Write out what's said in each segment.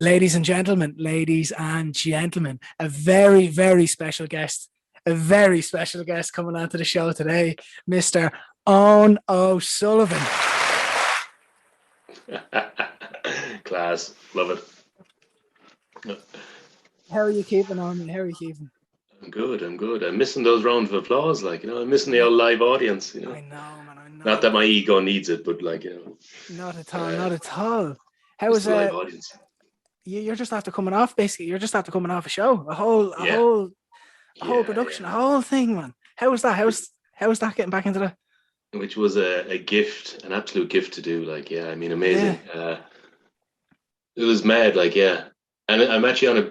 Ladies and gentlemen, a very, very special guest coming onto the show today, Mr. Eoin O'Sullivan. Class, love it. How are you keeping, Eoin? How are you keeping? I'm good. I'm missing those rounds of applause, I'm missing the old live audience, I know, man, I know. Not that my ego needs it, but Not at all. How was live audience? You're just after coming off, basically. You're just after coming off a show, a whole production, a whole thing, man. How was that? How was that getting back into that? Which was a gift, an absolute gift to do. Amazing. Yeah. It was mad, and I'm actually on a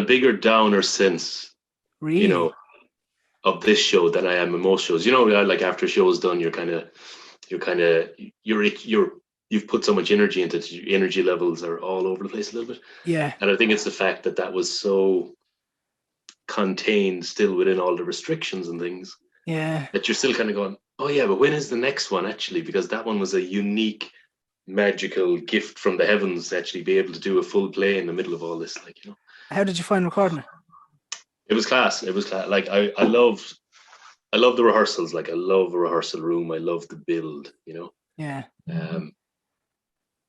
bigger downer sense, really? of this show than I am in most shows. Like after a show's done, you've put so much energy into it, your energy levels are all over the place a little bit. Yeah. And I think it's the fact that was so contained still within all the restrictions and things. Yeah. That you're still kind of going, oh yeah, but when is the next one actually? Because that one was a unique, magical gift from the heavens to actually be able to do a full play in the middle of all this, How did you find recording it? It was class. Like I love the rehearsals. Like I love a rehearsal room. I love the build, Yeah.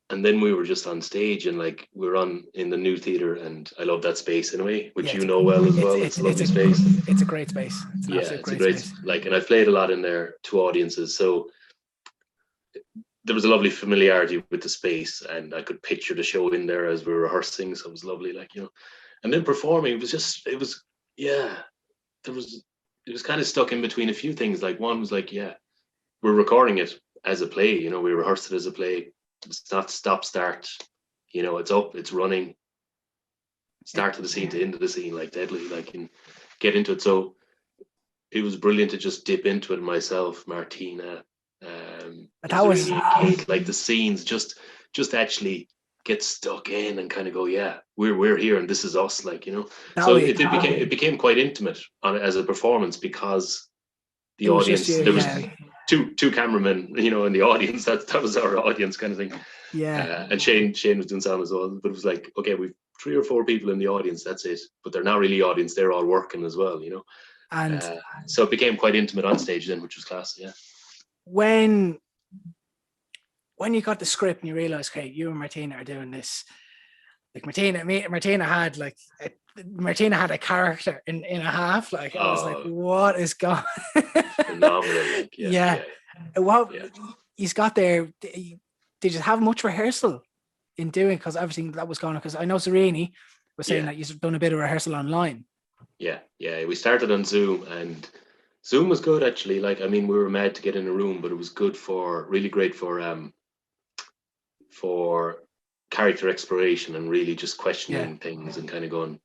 And then we were just on stage and we were in the new theatre, and I love that space anyway, which well as well. It's a lovely space. It's a great space. It's a great space. And I played a lot in there to audiences, so there was a lovely familiarity with the space, and I could picture the show in there as we were rehearsing. So it was lovely, And then performing, it was kind of stuck in between a few things. Like one was we're recording it as a play, we rehearsed it as a play. It's not stop start, it's up, it's running, start to the scene to end of the scene, deadly, and get into it. So it was brilliant to just dip into it myself, Martina, that was Kate, the scenes, just actually get stuck in and kind of go, yeah, we're here and this is us, So it became quite intimate as a performance, because the audience, there was two cameramen, in the audience. That was our audience kind of thing. Yeah. And Shane was doing sound as well, but it was okay, we've 3 or 4 people in the audience, that's it, but they're not really audience, they're all working as well, And so it became quite intimate on stage then, which was class. Yeah. When you got the script and you realized, okay, you and Martina are doing this, Martina had Martina had a character in a half. I was like, what is going? Phenomenal. He's got there. Did you have much rehearsal in doing? Because everything that was going on. Because I know Serini was saying that you've done a bit of rehearsal online. Yeah. We started on Zoom, and Zoom was good actually. We were mad to get in a room, but it was good really great for character exploration and really just questioning things and kind of going,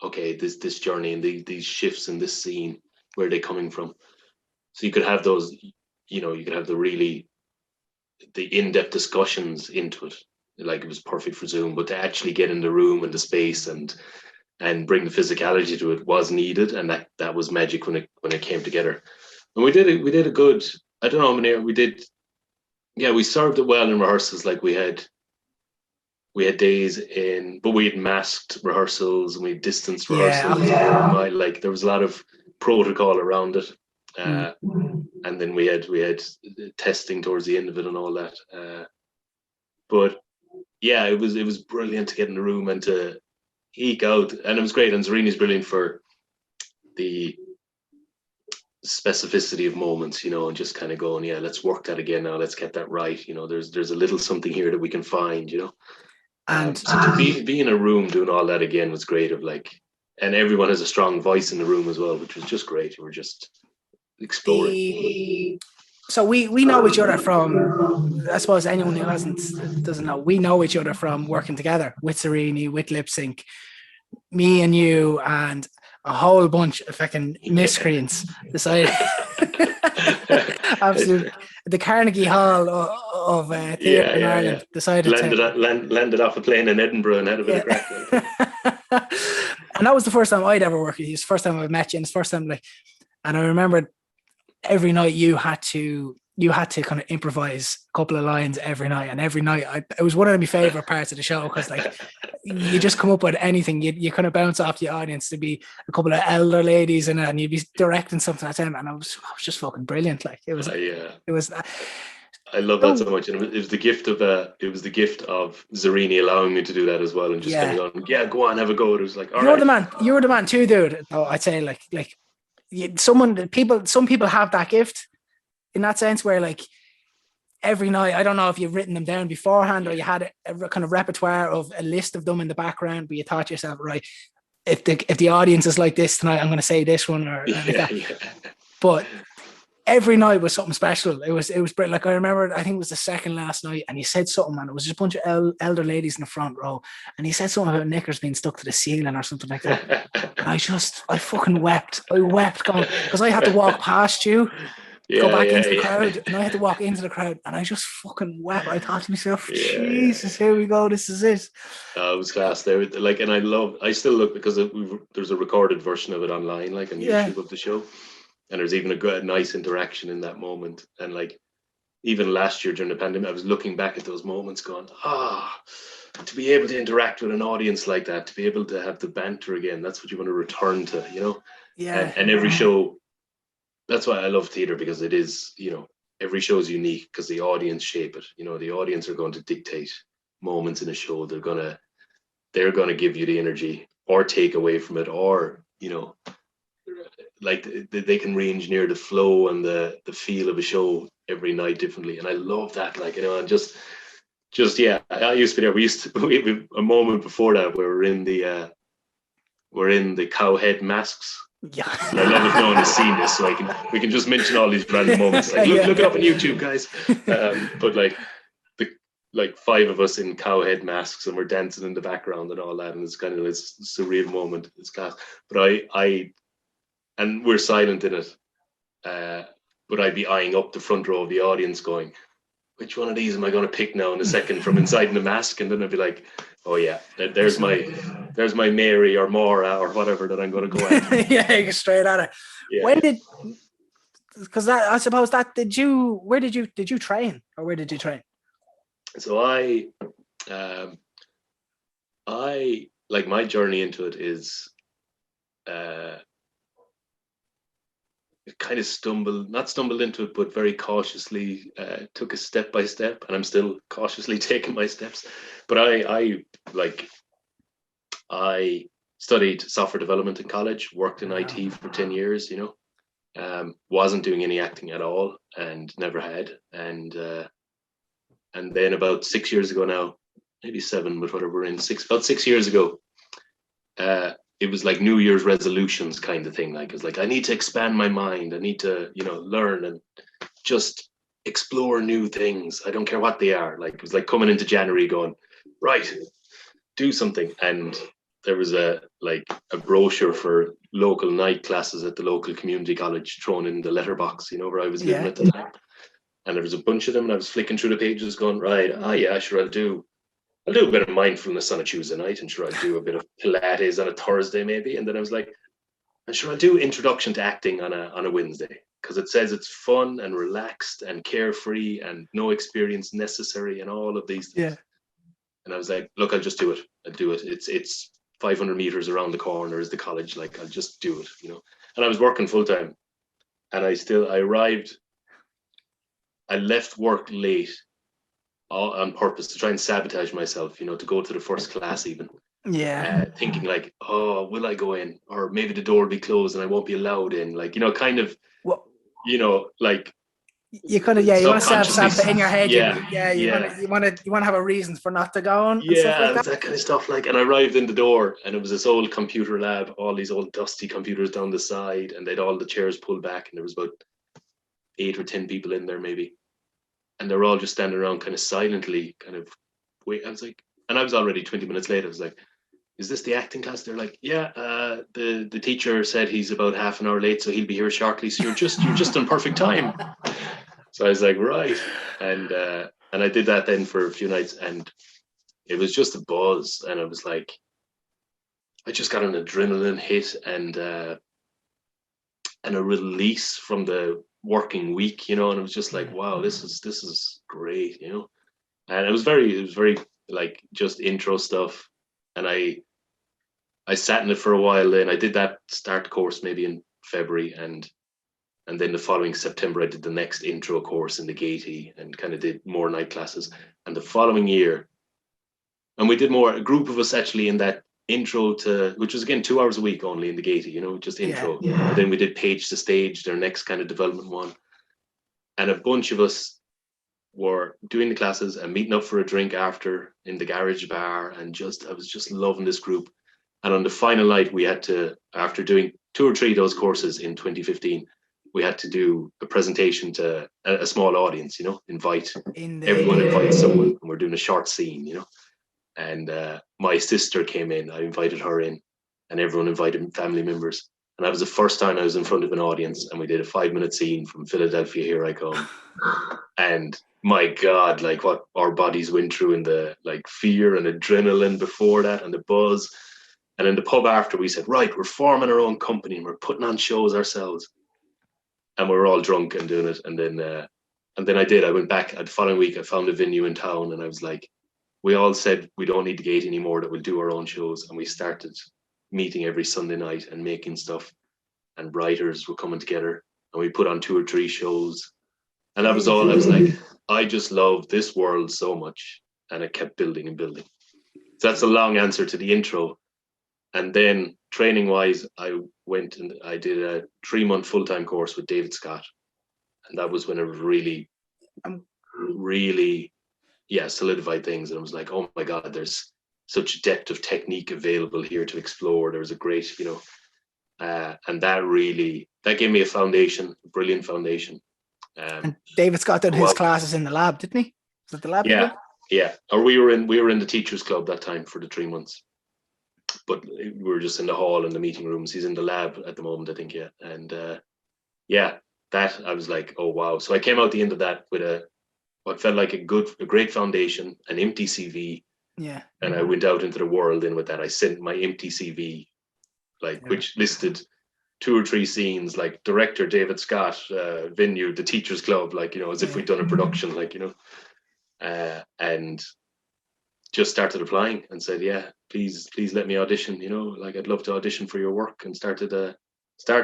okay, this journey and these shifts in this scene, where are they coming from? So you could have those, you could have the in-depth discussions into it. It was perfect for Zoom, but to actually get in the room and the space and bring the physicality to it was needed, and that was magic when it came together. And we did a good, I don't know, Munir, we served it well in rehearsals. We had days but we had masked rehearsals and we had distanced rehearsals. There was a lot of protocol around it. And then we had testing towards the end of it and all that. But yeah, it was brilliant to get in the room and to eke out, and it was great. And Zarini's brilliant for the specificity of moments, and just kind of going, let's work that again now, let's get that right. There's a little something here that we can find, And so to be in a room doing all that again was great. And everyone has a strong voice in the room as well, which was just great. We were just exploring. So we know each other from, I suppose anyone who doesn't know, we know each other from working together with Serini, with Lip Sync, me and you and a whole bunch of fucking miscreants decided absolutely the Carnegie Hall of theatre in Ireland decided landed off a plane in Edinburgh and had a bit of crack. And that was the first time I'd ever worked with you. It's the first time I've met you, and it's the first time And I remember every night you had to kind of improvise a couple of lines every night, and every night it was one of my favorite parts of the show, because like you just come up with anything, you kind of bounce off the audience to be a couple of elder ladies in it, and you'd be directing something at them, and I was just fucking brilliant. Like it was I love that so much, and it was the gift of Zarini allowing me to do that as well, and just kind of going, yeah, go on, have a go. It was like, all right, you're the man too, dude. Oh, I'd say some people have that gift in that sense, where like every night, I don't know if you've written them down beforehand or you had a kind of repertoire of a list of them in the background, but you thought to yourself, right, if the audience is like this tonight, I'm going to say this one or like that. Yeah. But every night was something special. It was brilliant. Like I remember, I think it was the second last night, and he said something, man. It was just a bunch of elder ladies in the front row, and he said something about knickers being stuck to the ceiling or something like that. And I fucking wept. I wept going, because I had to walk past you, go back into the crowd, and I had to walk into the crowd, and I just fucking wept. I thought to myself, Jesus, here we go. This is it. It was class there. Like, and I still look, because there's a recorded version of it online, like on YouTube of the show. And there's even a nice interaction in that moment. And like, even last year during the pandemic, I was looking back at those moments going, to be able to interact with an audience like that, to be able to have the banter again, that's what you want to return to, you know? Yeah. And every show, that's why I love theatre, because it is, you know, every show is unique because the audience shape it. You know, the audience are going to dictate moments in a show. They're going to give you the energy or take away from it, or, you know, like they can re-engineer the flow and the feel of a show every night differently. And I love that. Like, you know, and just I used to be there. We a moment before that where we're in the cow head masks. Yeah. And I love if no one has seen this, so we can just mention all these random moments. Like, look it up on YouTube, guys. But like five of us in cow head masks, and we're dancing in the background and all that, and it's kind of this surreal moment. It's class. But and we're silent in it. But I'd be eyeing up the front row of the audience going, which one of these am I going to pick now in a second from inside in the mask? And then I'd be like, oh yeah, there's my Mary or Maura or whatever that I'm going to go at. Yeah, you go straight at it. Yeah. Because I suppose where did you train, or where did you train? So I like, my journey into it is, kind of not stumbled into it, but very cautiously took a step by step, and I'm still cautiously taking my steps. But I studied software development in college, worked in IT for 10 years, you know, wasn't doing any acting at all, and never had. And then about 6 years ago now, maybe 7, but whatever, we're in about 6 years ago, it was like New Year's resolutions kind of thing. Like, it was like, I need to expand my mind. I need to, you know, learn and just explore new things. I don't care what they are. Like, it was like coming into January going, right, do something. And there was a brochure for local night classes at the local community college thrown in the letterbox, you know, where I was living at the time. And there was a bunch of them, and I was flicking through the pages going, right, sure, I'll do a bit of mindfulness on a Tuesday night, and sure, I'll do a bit of Pilates on a Thursday maybe. And then I was like, and sure, I'll do introduction to acting on a Wednesday, because it says it's fun and relaxed and carefree and no experience necessary and all of these things. Yeah. And I was like, look, I'll just do it. I'll do it. It's 500 meters around the corner is the college. Like, I'll just do it, you know. And I was working full time, and I left work late on purpose to try and sabotage myself, you know, to go to the first class even. Yeah. Thinking like, oh, will I go in? Or maybe the door will be closed and I won't be allowed in. Like, you know, kind of, you know, like. You kind of, you want to have it in your head. You want to have a reason for not to go on. Yeah, stuff like that kind of stuff. Like, and I arrived in the door, and it was this old computer lab, all these old dusty computers down the side, and they'd all the chairs pulled back, and there was about 8 or 10 people in there maybe. And they're all just standing around kind of silently, kind of wait. I was like, and I was already 20 minutes late. I was like, is this the acting class? They're like, yeah, the teacher said he's about half an hour late, so he'll be here shortly. So you're just in perfect time. So I was like, right. And I did that then for a few nights, and it was just a buzz. And I was like, I just got an adrenaline hit, and and a release from the working week, you know, and it was just like, wow, this is great, you know. And it was very like just intro stuff. And I sat in it for a while. Then I did that start course maybe in February, and then the following September I did the next intro course in the Gaiety and kind of did more night classes. And the following year, and we did more, a group of us actually in that intro to, which was again 2 hours a week only in the Gaiety, you know, just intro. And then we did Page to Stage, their next kind of development one. And a bunch of us were doing the classes and meeting up for a drink after in the garage bar, and I was just loving this group. And on the final night, we had to, after doing 2 or 3 of those courses in 2015, we had to do a presentation to a small audience, you know, everyone invites someone, and we're doing a short scene, you know. And my sister came in, I invited her in, and everyone invited family members. And that was the first time I was in front of an audience, and we did a 5-minute scene from Philadelphia, Here I Come. And my God, like what our bodies went through in the like fear and adrenaline before that and the buzz. And in the pub after, we said, right, we're forming our own company and we're putting on shows ourselves. And we were all drunk and doing it. And then I went back the following week, I found a venue in town, and I was like, we all said we don't need the Gate anymore, that we'll do our own shows. And we started meeting every Sunday night and making stuff, and writers were coming together, and we put on 2 or 3 shows. And that was all. I was like, I just love this world so much. And it kept building and building. So that's a long answer to the intro. And then training wise, I went and I did a 3-month full-time course with David Scott. And that was when it really solidified things. And I was like, oh my God, there's such depth of technique available here to explore. There was a great, you know, and that gave me a foundation, a brilliant foundation. And David Scott did his classes in the lab, didn't he? Was it the lab? Yeah. Or we were in the teachers club that time for the 3 months, but we were just in the hall and the meeting rooms. He's in the lab at the moment, I think. Yeah. And that I was like, oh wow. So I came out the end of that with what felt like a great foundation, an empty CV. Yeah. And I went out into the world, and with that I sent my empty CV, which listed 2 or 3 scenes, like director David Scott, venue, the teachers club, like, you know, as if we'd done a production, like, you know, and just started applying and said, yeah, please let me audition, you know, like I'd love to audition for your work, and started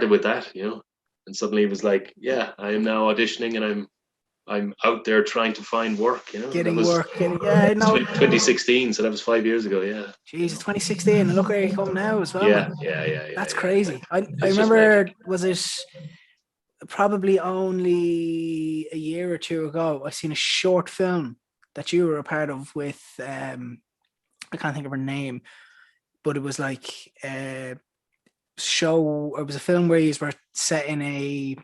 with that, you know. And suddenly it was like, yeah, I am now auditioning, and I'm out there trying to find work, you know. Getting work. Yeah, no. 2016, so that was 5 years ago, yeah. Jeez, 2016, and look where you come now as well. Yeah. That's crazy. I remember, was it probably only a year or 2 ago, I seen a short film that you were a part of with, I can't think of her name, but it was like a show, it was a film where you were set in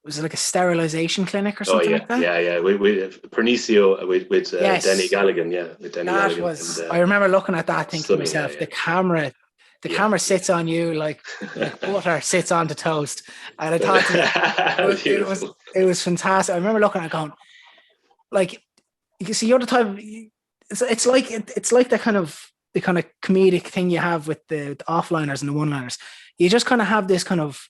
was it like a sterilization clinic or something like that? Yeah. With Pernicio, with yes. Danny Galligan, with Danny that Galligan. Was, I remember looking at that, thinking to myself, the camera sits on you like butter sits on the toast. And I thought it was fantastic. I remember looking at it going, like, you can see you're the type of, it's like the kind of comedic thing you have with the offliners and the one-liners. You just kind of have this kind of,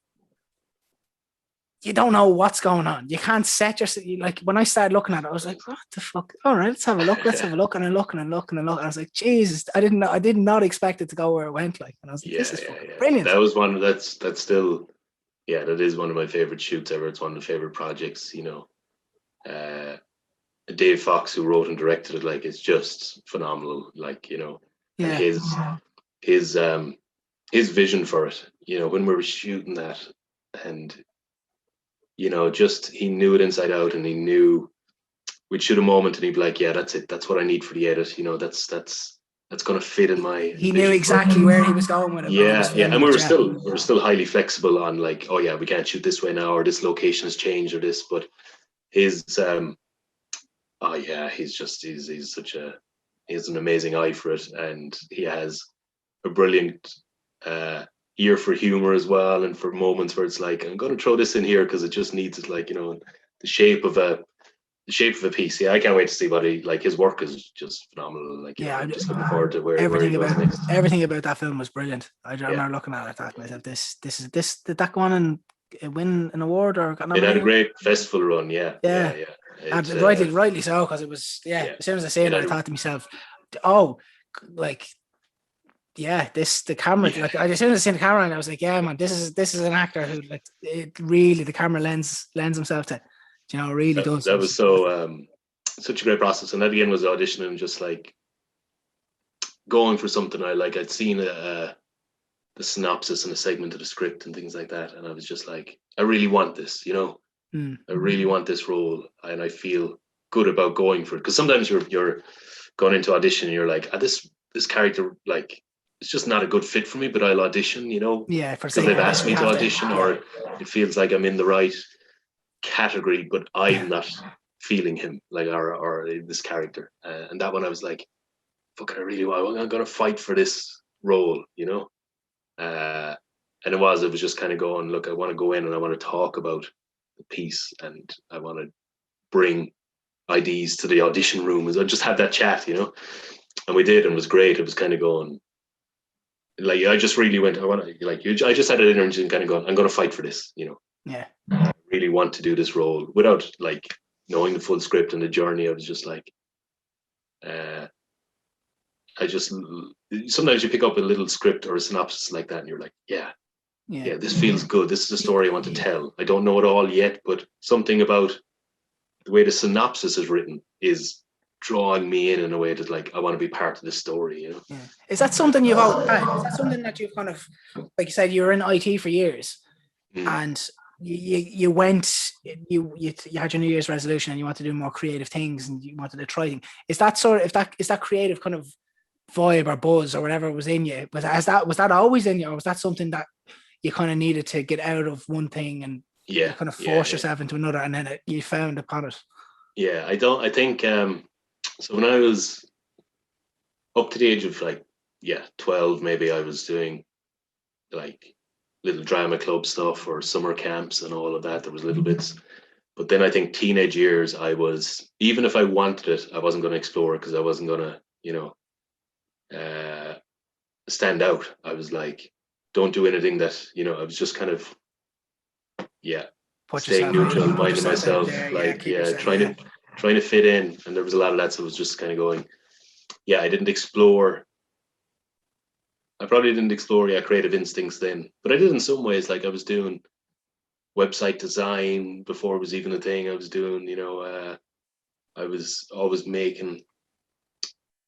you don't know what's going on. You can't set yourself, like, when I started looking at it, I was like, what the fuck? All right, let's have a look. And I look. And I was like, Jesus, I did not expect it to go where it went. Like, and I was like, this is fucking brilliant. That was that's still, that is one of my favorite shoots ever. It's one of the favorite projects, you know. Dave Fox, who wrote and directed it, like, it's just phenomenal. Like, you know, and his vision for it, you know, when we were shooting that, and, you know, just, he knew it inside out, and he knew we'd shoot a moment and he'd be like, yeah, that's it. That's what I need for the edit. You know, that's going to fit in my. He knew exactly where he was going with it. Yeah. And we were still highly flexible on, like, oh yeah, we can't shoot this way now, or this location has changed, or this. But his, he has an amazing eye for it, and he has a brilliant ear for humor as well, and for moments where it's like, I'm going to throw this in here because it just needs it, like, you know, the shape of a piece. Yeah, I can't wait to see what his work is just phenomenal. Like, I'm just looking forward to where he goes next. Everything about that film was brilliant. I remember looking at it, that myself, did that go on in it win an award or got It had a nominated? great festival run. Yeah. And It, rightly so, because it was as soon as I seen it, I thought to myself, oh, like the camera, like as soon as I seen the camera, and I was like, yeah, man, this is an actor who, like, it really, the camera lends himself to, really does. That was so such a great process. And that again was auditioning, just like going for something I like. I'd seen the synopsis and a segment of the script and things like that, and I was just like, I really want this, I really want this role, and I feel good about going for it. Because sometimes you're going into audition and you're like, this character, like, it's just not a good fit for me, but I'll audition, because they've asked me to audition, or it feels like I'm in the right category, but I'm not feeling him, like, or this character. And that one I was like, fuck it, I'm gonna fight for this role, and it was just kind of going, look, I want to go in and I want to talk about the piece, and I want to bring IDs to the audition room. I just had that chat, and we did, and it was great. It was kind of going, like, I just really went, I just had an energy and kind of going, I'm going to fight for this, I really want to do this role without, like, knowing the full script and the journey. I was just like, sometimes you pick up a little script or a synopsis like that and you're like, yeah, this feels good. This is the story I want to tell. I don't know it all yet, but something about the way the synopsis is written is drawing me in a way that, like, I want to be part of this story, Is that something you've always had? Is that something that you've kind of, like you said, you were in IT for years, and you went, you had your New Year's resolution and you want to do more creative things and you wanted to try things. Is that creative kind of vibe or buzz or whatever was in you? Was that always in you, or was that something that you kind of needed to get out of one thing and you kind of force yourself into another, and then you found upon it? Yeah, I think so when I was up to the age of, like, 12, maybe, I was doing, like, little drama club stuff or summer camps and all of that. There was little bits. But then I think teenage years, I was, even if I wanted it, I wasn't going to explore it, because I wasn't going to, stand out. I was like, don't do anything that, I was just kind of, staying neutral, minding myself, trying to fit in. And there was a lot of that. So it was just kind of going, I probably didn't explore creative instincts then, but I did in some ways. Like, I was doing website design before it was even a thing. I was doing, I was always making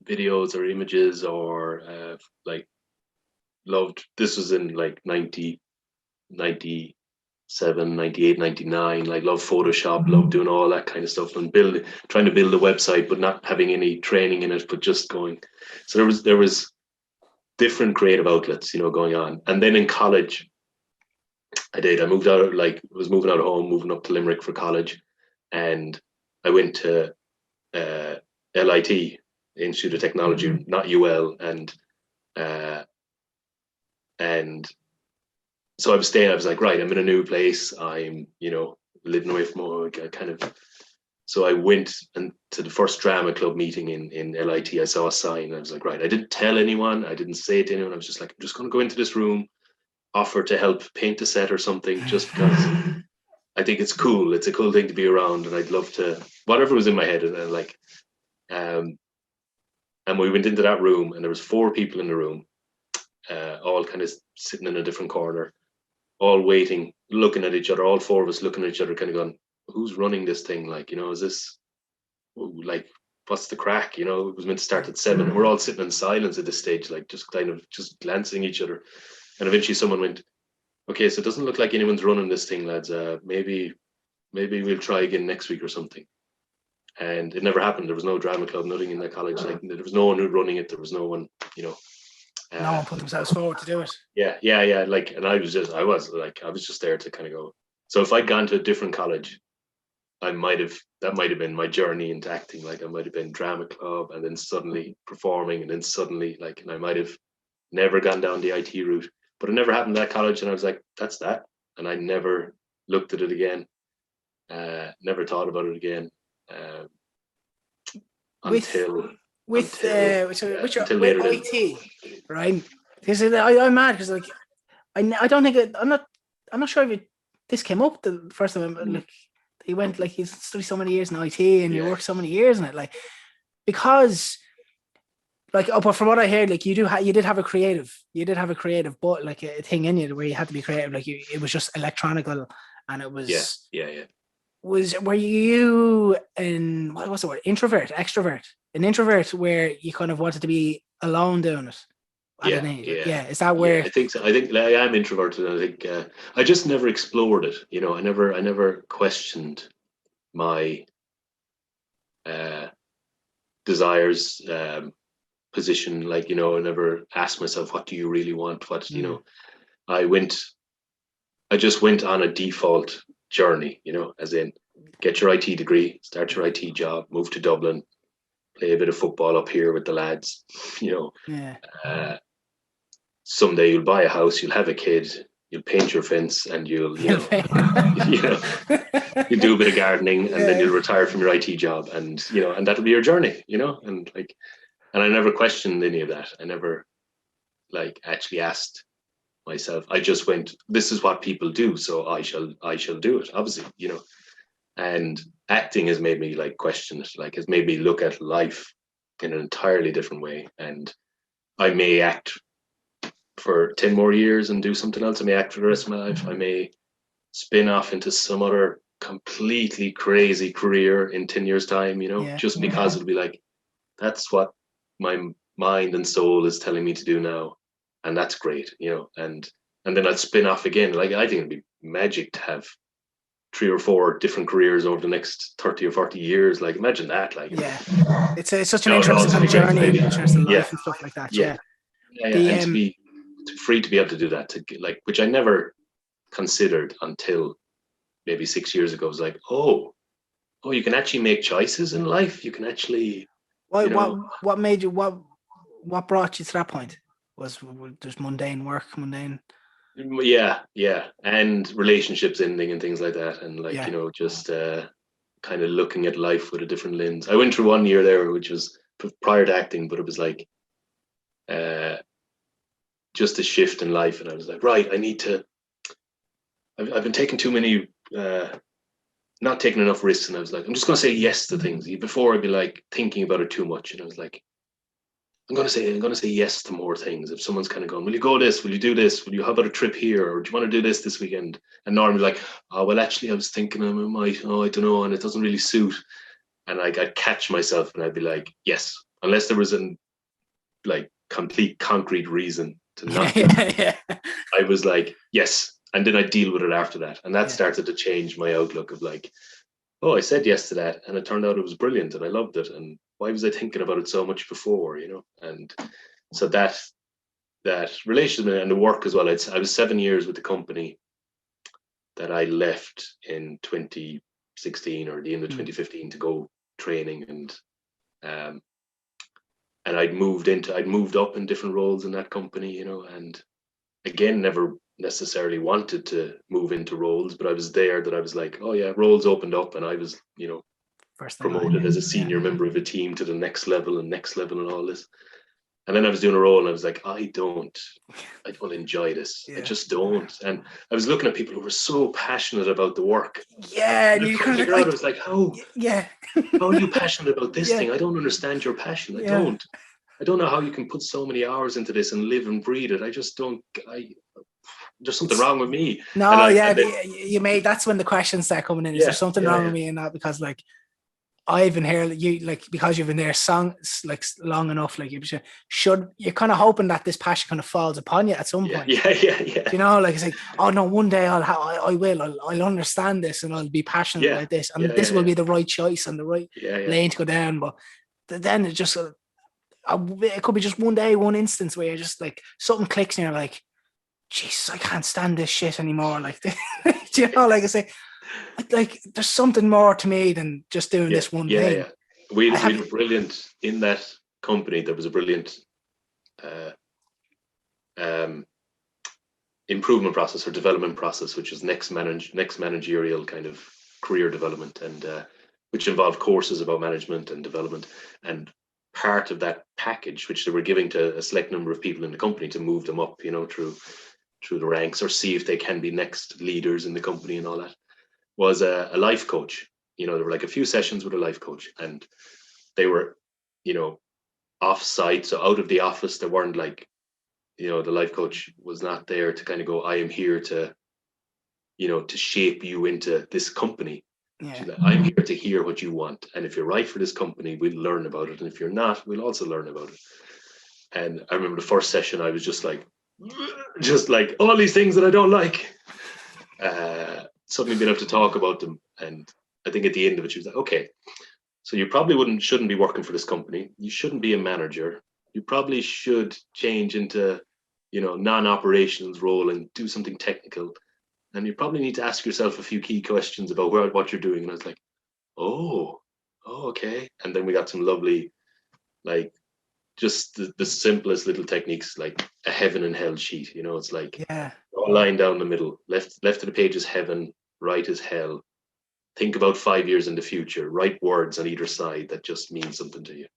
videos or images, or like, loved, this was in like 97, 98, 99, like, love Photoshop, love doing all that kind of stuff, and trying to build a website, but not having any training in it, but just going. So there was different creative outlets, going on. And then in college, I moved out, was moving out of home, moving up to Limerick for college, and I went to LIT, Institute of Technology, not UL, and so I was staying. I was like, right, I'm in a new place. I'm, living away from home, kind of. So I went to the first drama club meeting in LIT. I saw a sign. And I was like, right. I didn't tell anyone. I didn't say it to anyone. I was just like, I'm just going to go into this room, offer to help paint a set or something, just because I think it's cool. It's a cool thing to be around, and I'd love to, whatever was in my head. And and we went into that room, and there was 4 people in the room, all kind of sitting in a different corner, all waiting, looking at each other, all 4 of us looking at each other, kind of going, who's running this thing? Like, is this, like, what's the crack? It was meant to start at 7. We're all sitting in silence at this stage, like, just kind of just glancing at each other. And eventually someone went, okay, so it doesn't look like anyone's running this thing, lads. Maybe we'll try again next week or something. And it never happened. There was no drama club, nothing in that college. Like, there was no one who running it. There was no one, no one put themselves forward to do it. Yeah. Like, and I was just there to kind of go. So if I'd gone to a different college, that might have been my journey into acting. Like, I might have been drama club, and then suddenly performing, and then suddenly, like, and I might have never gone down the IT route. But it never happened at that college, and I was like, that's that. And I never looked at it again. Never thought about it again. Until later. IT, right? Because I'm mad, because, like, I don't think I'm not sure if this came up the first time. Like he went, like he's studied so many years in IT, and you worked so many years in it, like because. Like, but from what I heard, like you did have a creative, but like a thing in you where you had to be creative. Like it was just electronical, and it was were you what was the word? Introvert, extrovert, an introvert where you kind of wanted to be alone doing it. Is that where? I think so. I think I am introverted. I think I just never explored it. You know, I never questioned my desires. Position, like, you know, I never asked myself, what do you really want? What, you know, I just went on a default journey, you know, as in get your IT degree, start your IT job, move to Dublin, play a bit of football up here with the lads, you know. Someday you'll buy a house, you'll have a kid, you'll paint your fence, and you'll you know you do a bit of gardening, and then you'll retire from your IT job, and you know, and that'll be your journey, you know. And like, and I never questioned any of that. I never like actually asked myself. I just went, this is what people do, so I shall do it, obviously, you know. And acting has made me like question it, like has made me look at life in an entirely different way. And I may act for 10 more years and do something else. I may act for the rest of my life. I may spin off into some other completely crazy career in 10 years time, you know, just because it'll be like, that's what my mind and soul is telling me to do now, and that's great, you know. And then I'd spin off again. Like, I think it'd be magic to have 3 or 4 different careers over the next 30 or 40 years. Like, imagine that. Like, it's such an interesting kind of journey, interesting life and stuff like that. And to be free to be able to do that, to like, which I never considered until maybe 6 years ago. It was like, oh, you can actually make choices in life. You can actually. What made you? What brought you to that point? Was just mundane work, Yeah, and relationships ending and things like that, and like you know, just kind of looking at life with a different lens. I went through 1 year there, which was prior to acting, but it was like just a shift in life, and I was like, right, I need to. I've been taking too many. Not taking enough risks, and I was like, I'm just going to say yes to things. Before I'd be like thinking about it too much, and I was like, I'm going to say yes to more things. If someone's kind of going, will you go this? Will you do this? How about a trip here? Or do you want to do this weekend? And normally like, oh, well, actually, I was thinking I might. Oh, I don't know, and it doesn't really suit. And like, I'd catch myself, and I'd be like, yes, unless there was a like complete concrete reason to not. I was like, yes. And then I deal with it after that. And that started to change my outlook of like, oh, I said yes to that, and it turned out it was brilliant, and I loved it. And why was I thinking about it so much before, you know? And so that relationship and the work as well. I was 7 years with the company that I left in 2016 or the end of 2015 to go training, and I'd moved up in different roles in that company, you know, and again, never necessarily wanted to move into roles, but I was there that I was like, oh yeah, roles opened up, and I was, you know, promoted as a senior member of a team to the next level and all this. And then I was doing a role, and I was like, I don't enjoy this. I just don't. And I was looking at people who were so passionate about the work. And you kind of like, I was like, how are you passionate about this thing? I don't understand your passion. I don't know how you can put so many hours into this and live and breathe it. I just don't. There's something wrong with me. No, you may. That's when the questions start coming in. Is there something wrong with me in that? Because like, I've been here, you like, because you've been there like long enough, like you're kind of hoping that this passion kind of falls upon you at some point. You know, like it's like, oh no, one day I'll understand this, and I'll be passionate about this, and this will be the right choice and the right lane to go down. But then it just. It could be just one day, one instance where you're just like something clicks and you're like, Jesus, I can't stand this shit anymore. Like, do you know, like I say, like there's something more to me than just doing this one thing. Yeah. We were brilliant in that company. There was a brilliant improvement process or development process, which is next managerial kind of career development, and which involved courses about management and development. And part of that package, which they were giving to a select number of people in the company to move them up, you know, through through the ranks or see if they can be next leaders in the company and all that, was a life coach. You know, there were like a few sessions with a life coach, and they were, you know, off site, so out of the office. They weren't like, you know, the life coach was not there to kind of go, I am here to, you know, to shape you into this company. Yeah. Like, I'm here to hear what you want, and if you're right for this company, we'll learn about it, and if you're not, we'll also learn about it. And I remember the first session, I was just like all these things that I don't like, suddenly being able to talk about them. And I think at the end of it, she was like, okay, so you probably shouldn't be working for this company. You shouldn't be a manager. You probably should change into, you know, non-operations role and do something technical. And you probably need to ask yourself a few key questions about what you're doing. And I was like, oh, okay. And then we got some lovely, like, just the simplest little techniques, like a heaven and hell sheet. You know, it's like a line down the middle. Left of the page is heaven, right is hell. Think about 5 years in the future. Write words on either side that just mean something to you.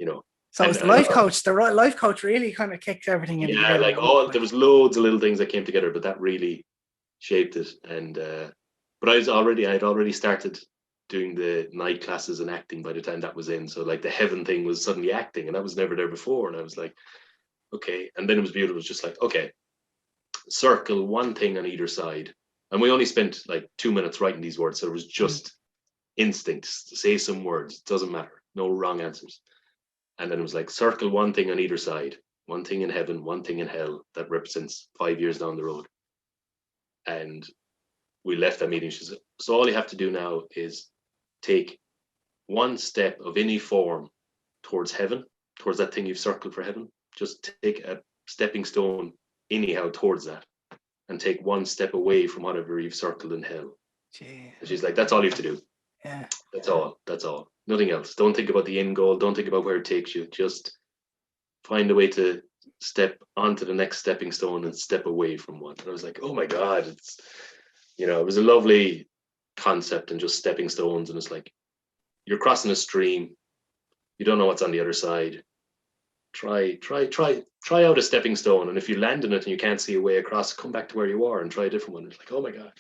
You know. So it's the life coach. The life coach really kind of kicked everything in. Yeah, like there was loads of little things that came together, but that really shaped it. And but I had already started doing the night classes and acting by the time that was in. So like the heaven thing was suddenly acting, and that was never there before. And I was like, okay. And then it was beautiful. It was just like, okay, circle one thing on either side. And we only spent like 2 minutes writing these words. So it was just instincts to say some words. It doesn't matter. No wrong answers. And then it was like, circle one thing on either side. One thing in heaven, one thing in hell that represents 5 years down the road. And we left that meeting. She said, so all you have to do now is take one step of any form towards heaven, towards that thing you've circled for heaven. Just take a stepping stone anyhow towards that, and take one step away from whatever you've circled in hell. And she's like, that's all you have to do. Yeah. That's all. Nothing else. Don't think about the end goal. Don't think about where it takes you. Just find a way to step onto the next stepping stone and step away from one. And I was like, oh my God, it's, you know, it was a lovely concept, and just stepping stones. And it's like, you're crossing a stream. You don't know what's on the other side. Try out a stepping stone. And if you land in it and you can't see a way across, come back to where you are and try a different one. It's like, oh my God.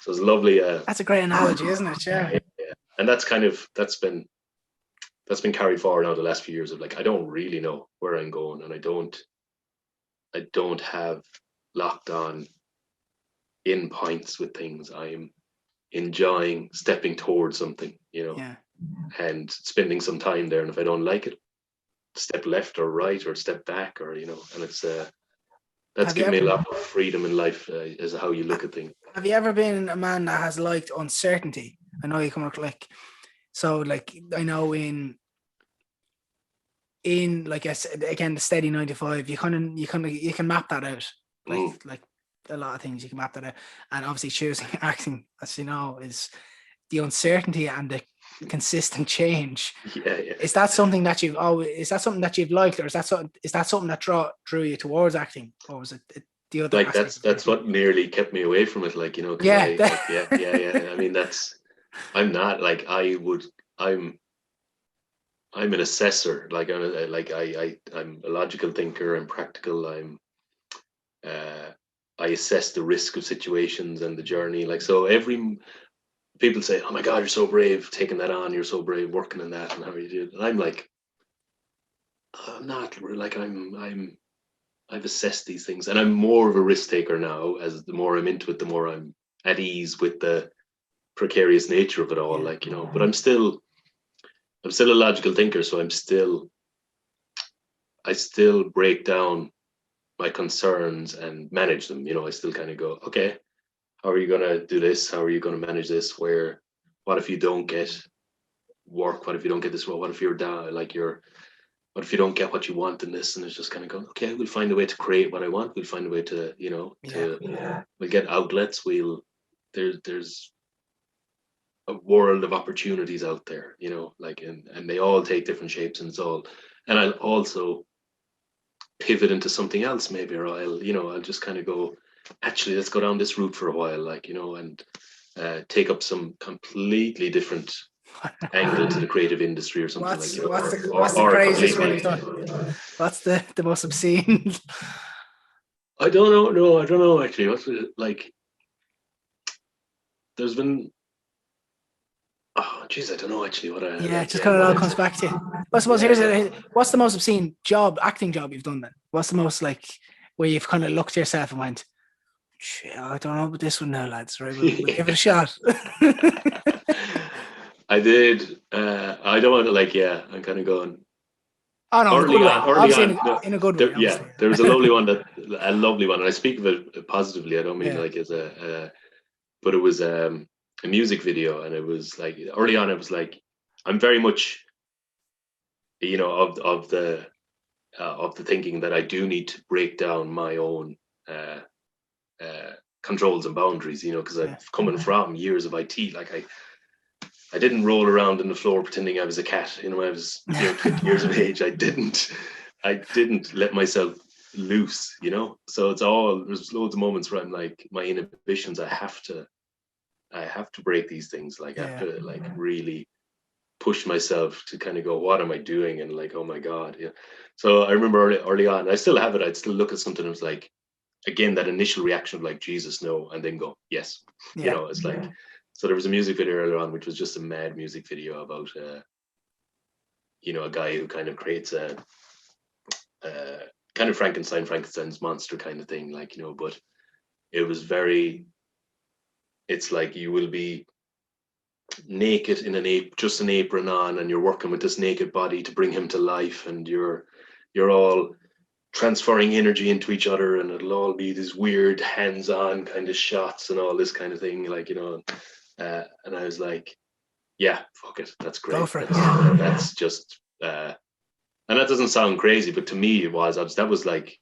So it's lovely. That's a great analogy, isn't it? Yeah. And that's been carried forward now the last few years of like, I don't really know where I'm going, and I don't have locked on in points with things. I'm enjoying stepping towards something, you know, and spending some time there. And if I don't like it, step left or right or step back, or, you know, and it's that's given me a lot of freedom in life as how you look at things. Have you ever been a man that has liked uncertainty? I know you come up like, so like, I know in like I said, again, the steady 9 to 5, you can map that out. Like a lot of things you can map that out. And obviously choosing acting, as you know, is the uncertainty and the consistent change. Is that something that you've liked, or is that something that drew you towards acting, or was it the other? Like that's what nearly kept me away from it. Like, you know, I mean, I'm not like I'm an assessor. Like I'm a logical thinker. I'm practical. I assess the risk of situations and the journey. Like, so people say, oh my God, you're so brave taking that on. You're so brave working in that, and how you do it. And I'm like, I'm not like, I've assessed these things, and I'm more of a risk taker now. As the more I'm into it, the more I'm at ease with the precarious nature of it all. Like, you know, but I'm still a logical thinker. So I still break down my concerns and manage them. You know, I still kind of go, okay, how are you going to do this? How are you going to manage this? What if you don't get work? What if you don't get this? What if you're down? What if you don't get what you want in this? And it's just kind of going, okay, we'll find a way to create what I want. We'll find a way to, you know, we'll get outlets. There's a world of opportunities out there, you know, like, and they all take different shapes, and I'll also pivot into something else maybe, or I'll just kind of go, actually, let's go down this route for a while, like, you know, and take up some completely different angle to the creative industry or something. What's the craziest one you've done? What's the most obscene? I don't know. No, I don't know actually. What's it like? There's been. Oh, geez, I don't know actually what I Yeah, it like. just Yeah, kind of what all is comes it? back to you. I suppose what's the most obscene acting job you've done then? What's the most like where you've kind of looked at yourself and went, "Shit, I don't know about this one now, lads. Right, we'll give it a shot." I did. I don't want to like. Yeah, I'm kind of going Oh no, in a good early way. on. Early Obviously, on, no, in a good way. there, yeah, Obviously, there was a lovely one a lovely one, and I speak of it positively. I don't mean yeah, like as but it was a music video, and it was like early on. It was like I'm very much, of the thinking that I do need to break down my own uh, uh, controls and boundaries, because yeah, I've coming from years of IT. Like I didn't roll around on the floor pretending I was a cat. When I was 20 years of age. I didn't let myself loose. So there's loads of moments where I'm like my inhibitions. I have to break these things. Like I have yeah, to like really push myself to kind of go, what am I doing? And like, oh my God. Yeah. So I remember early on, I still have it. I'd still look at something and was like, again, that initial reaction of like, Jesus, no, and then go, yes. yeah, It's like, so there was a music video earlier on, which was just a mad music video about, a guy who kind of creates a kind of Frankenstein's monster kind of thing, like, but it was it's like you will be naked in just an apron on, and you're working with this naked body to bring him to life, and you're all transferring energy into each other, and it'll all be these weird hands-on kind of shots and all this kind of thing, like, and I was like, yeah, fuck it, that's go great. for it. That's just and that doesn't sound crazy, but to me that was like,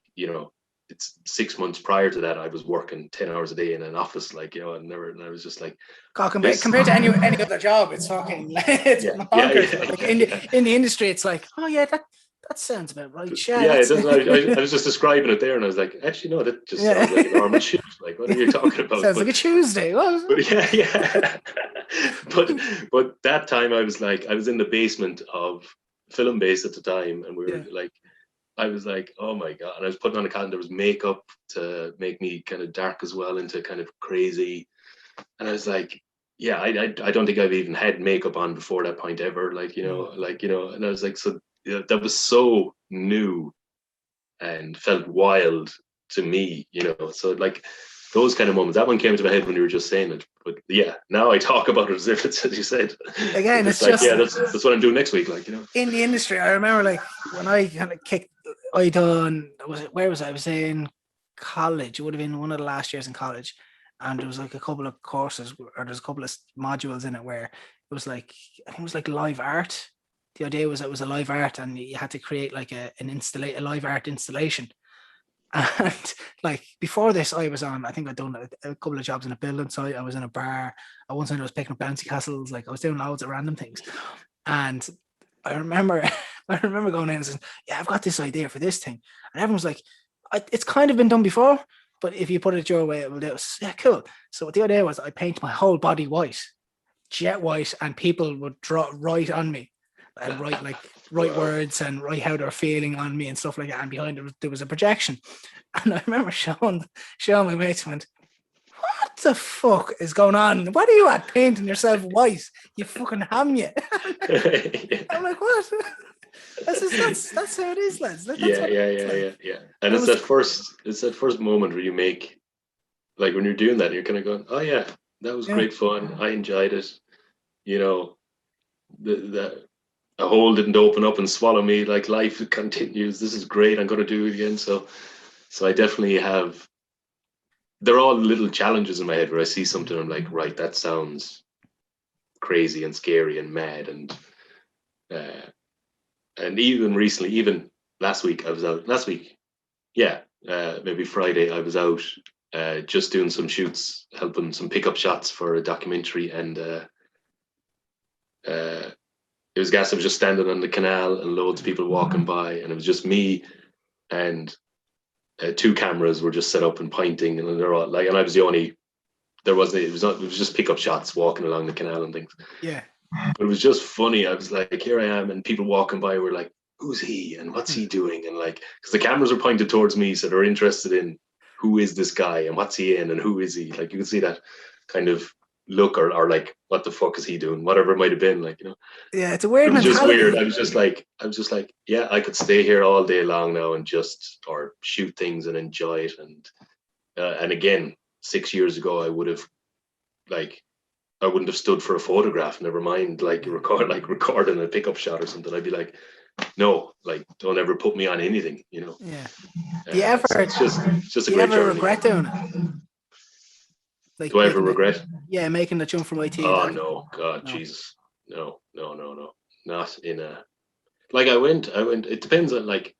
it's 6 months prior to that I was working 10 hours a day in an office, like, and I was just like, God, this. compared to any other job, it's fucking it's Yeah, yeah, bonkers. But like in the industry, it's like, oh yeah, that sounds about right. Yeah, yeah, it that's doesn't. I was just describing it there, and I was like, actually, no, that just yeah. sounds like a normal shift. Like, what are you talking about? Sounds like a Tuesday. What? But yeah, yeah. but that time I was in the basement of Film Base at the time, and we were Yeah, like, I was like, oh my God. And I was putting on a calendar. There was makeup to make me kind of dark as well, into kind of crazy. And I was like, yeah, I don't think I've even had makeup on before that point ever. And I was like, so that was so new and felt wild to me. So like those kind of moments, that one came into my head when you were just saying it. But yeah, now I talk about it as if it's, as you said, again, it's it's like, just yeah, that's what I'm doing next week. Like, in the industry. I remember like when I kind of kicked. I done where was I? I was in college. It would have been one of the last years in college, and there was like a couple of courses or there's a couple of modules in it where it was like I think it was like live art. The idea was it was a live art, and you had to create like a live art installation. And like before this, I was on. I think I'd done a couple of jobs in a building site. I was in a bar. At one time, I was picking up bouncy castles. Like I was doing loads of random things. And I remember, I remember going in and saying, "Yeah, I've got this idea for this thing," and everyone was like, "It's kind of been done before, but if you put it your way, it will do it." Yeah, cool. So what the idea was, I paint my whole body white, jet white, and people would draw right on me and write wow. words and write how they're feeling on me and stuff like that. And behind it there was a projection, and I remember showing my mates and went, "What the fuck is going on? What are you at painting yourself white? You fucking ham you." I'm like, what? That's how it is, lads. That's Yeah, what yeah, it's yeah, like. yeah, yeah. And It was it's that first moment where you make, like when you're doing that, you're kind of going, oh yeah, that was yeah, great fun. I enjoyed it. You know, the a hole didn't open up and swallow me. Like life continues. This is great. I'm going to do it again. So I definitely have. They're all little challenges in my head where I see something. I'm like, right, that sounds crazy and scary and mad uh, and even recently, even last week, I was out. Last week, yeah, maybe Friday, I was out just doing some shoots, helping some pickup shots for a documentary, and uh, it was gas. I was just standing on the canal, and loads of people walking by, and it was just me and two cameras were just set up and pointing, and they're all like, and I was the only. There wasn't. It was not. It was just pickup shots walking along the canal and things. yeah. But it was just funny. I was like, here I am, and people walking by were like, who's he and what's he doing? And like, because the cameras were pointed towards me, so they're interested in who is this guy and what's he in and who is he? Like you can see that kind of look or like, what the fuck is he doing? Whatever it might have been, like, you know. Yeah, it's a weird It was mentality. just weird. I was just like, yeah, I could stay here all day long now and just or shoot things and enjoy it. And again, 6 years ago, I wouldn't have stood for a photograph. Never mind, recording a pickup shot or something. I'd be like, no, like, don't ever put me on anything, you know. Yeah. Do you ever? So it's just a do you great ever journey. regret doing it? Like, do I ever regret? Making the jump from IT. Oh no, God, no. Jesus, no, not in a. Like I went. It depends on like.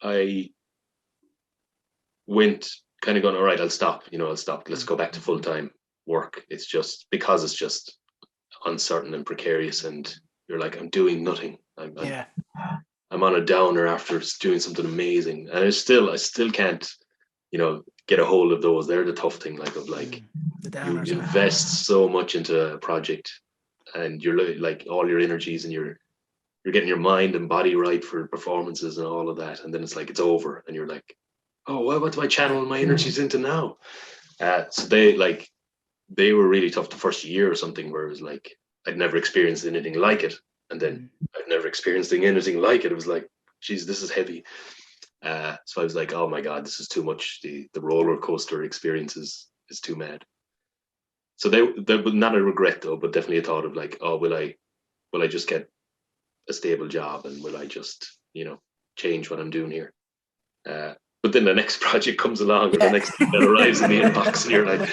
I went kind of going, all right, I'll stop. Let's go back to full time work. It's just because it's just uncertain and precarious, and you're like, I'm doing nothing. I'm on a downer after doing something amazing, and I still can't, get a hold of those. They're the tough thing, you invest so much into a project, and you're like all your energies, and you're getting your mind and body right for performances and all of that, and then it's like it's over, and you're like, oh, well, what do I channel my energies into now? So they were really tough the first year or something, where it was like I'd never experienced anything like it, and then I've never experienced anything like it. It was like, geez, this is heavy. So I was like, oh my God, this is too much. The roller coaster experience is too mad. So they was not a regret though, but definitely a thought of like, oh, will I just get a stable job, and will I just, change what I'm doing here? But then the next project comes along, or the next thing that arrives in the inbox, and you're like,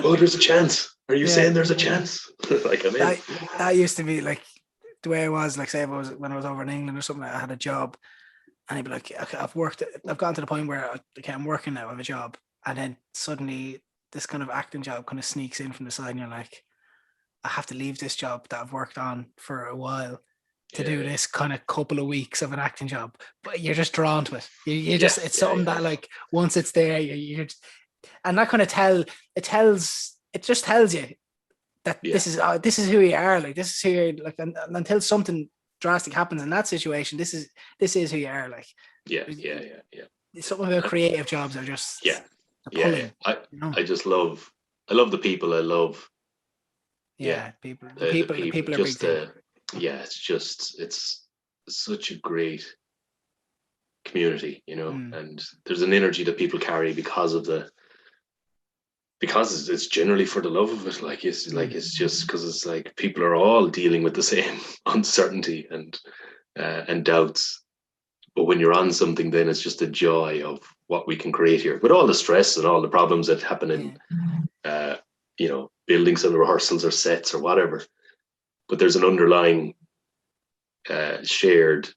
oh, there's a chance. Are you saying there's a chance? Like, I'm in. That used to be like the way I was, like, say when I was over in England or something, I had a job, and I'd be like, okay, I've gotten to the point where I'm working now, I have a job, and then suddenly this kind of acting job kind of sneaks in from the side, and you're like, I have to leave this job that I've worked on for a while to do this kind of couple of weeks of an acting job, but you're just drawn to it. You just, it's something that like once it's there, you're just, and that kind of just tells you that this is who you are. Like, this is who you're like, and until something drastic happens in that situation, this is who you are. Like, something about creative jobs are just I just love, I love the people. I love people are big thing. It's such a great community, and there's an energy that people carry because it's generally for the love of it. Like, it's just because it's like people are all dealing with the same uncertainty and doubts. But when you're on something, then it's just a joy of what we can create here, with all the stress and all the problems that happen in, building some rehearsals or sets or whatever. But there's an underlying shared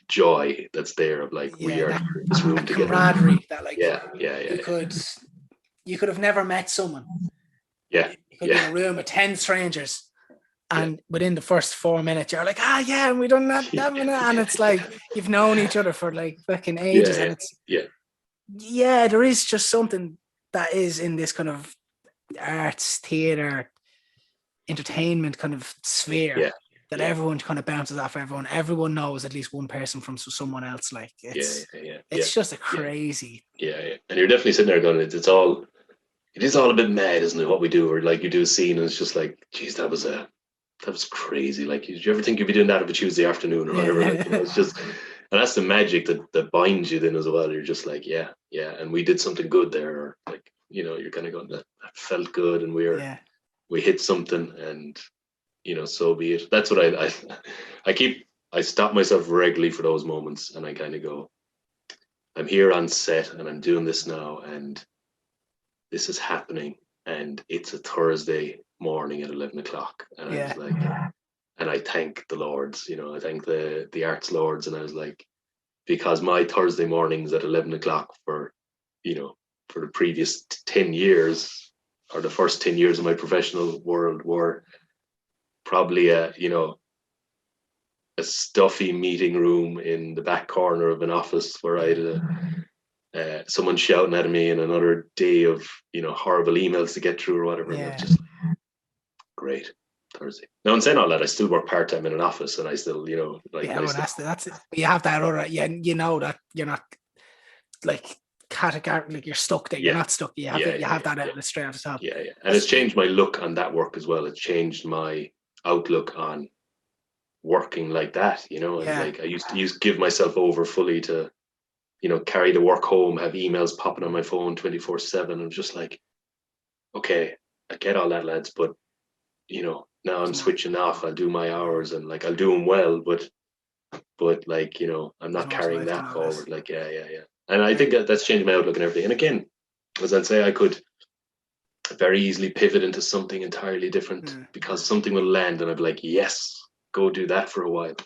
joy that's there of like, we are in this room together. Camaraderie that like, you could have never met someone. You could be in a room with 10 strangers, and within the first 4 minutes you're like, and we done that minute, and it's like you've known each other for like fucking ages, and it's there is just something that is in this kind of arts, theatre, entertainment kind of sphere that everyone kind of bounces off everyone. Everyone knows at least one person from someone else. Like, it's just a crazy. And you're definitely sitting there going, it is all a bit mad, isn't it? What we do, or like you do a scene and it's just like, geez, that was crazy. Like, did you ever think you'd be doing that of a Tuesday afternoon or whatever? Like, it's just, and that's the magic that binds you then as well. You're just like, and we did something good there, or like, you're kind of going, that felt good, and we hit something, and so be it. That's what I stop myself regularly for those moments, and I kind of go, I'm here on set, and I'm doing this now, and this is happening, and it's a Thursday morning at 11 o'clock, and I was like, and I thank the Lords, I thank the arts Lords, and I was like, because my Thursday mornings at 11 o'clock for the previous 10 years, or the first 10 years of my professional world, were probably a stuffy meeting room in the back corner of an office, where I had someone shouting at me, and another day of horrible emails to get through or whatever. And it was just great Thursday. Now, in saying all that, I still work part-time in an office, and I still that's it. You have that other, that you're not like categorically, like you're stuck there. You're not stuck. You have that outlet straight off the top. Yeah. And it's changed my look on that work as well. It's changed my outlook on working like that, you know. And like I used to give myself over fully to, you know, carry the work home, have emails popping on my phone 24/7. I'm just like, okay, I get all that, lads, but you know, now I'm switching off. I'll do my hours and like I'll do them well, but like, you know, I'm not carrying that forward. Like, yeah. And I think that's changed my outlook and everything. And again, as I'd say, I could very easily pivot into something entirely different because something will land and I'd be like, yes, go do that for a while.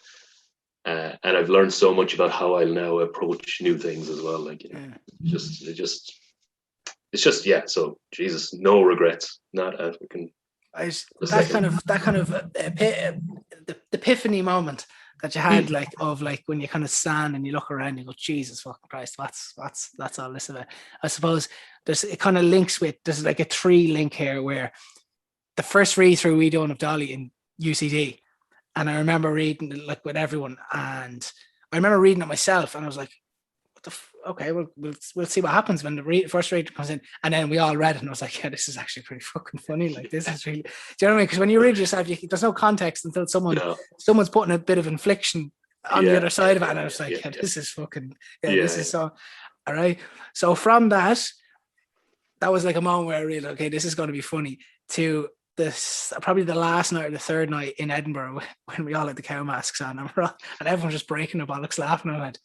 And I've learned so much about how I'll now approach new things as well. Like, you know, it's just, so Jesus, no regrets. Not a freaking. That kind of the epiphany moment that you had, like when you kind of stand and you look around and you go, Jesus fucking Christ, that's all this about. I suppose it kind of links with, there's like a 3 link here where the first read through we done of Dolly in UCD, and I remember reading it like with everyone, and I remember reading it myself, and I was like, okay, we'll see what happens when the first reader comes in. And then we all read it and I was like, yeah, this is actually pretty fucking funny. Like, this is really, do you know what I mean? Because when you read yourself, there's no context until someone's putting a bit of infliction on the other side of it. And I was like, this is fucking, this is so, all right. So from that was like a moment where I realized, okay, this is going to be funny, to this, probably the last night or the third night in Edinburgh when we all had the cow masks on and everyone's just breaking their bollocks laughing. I went,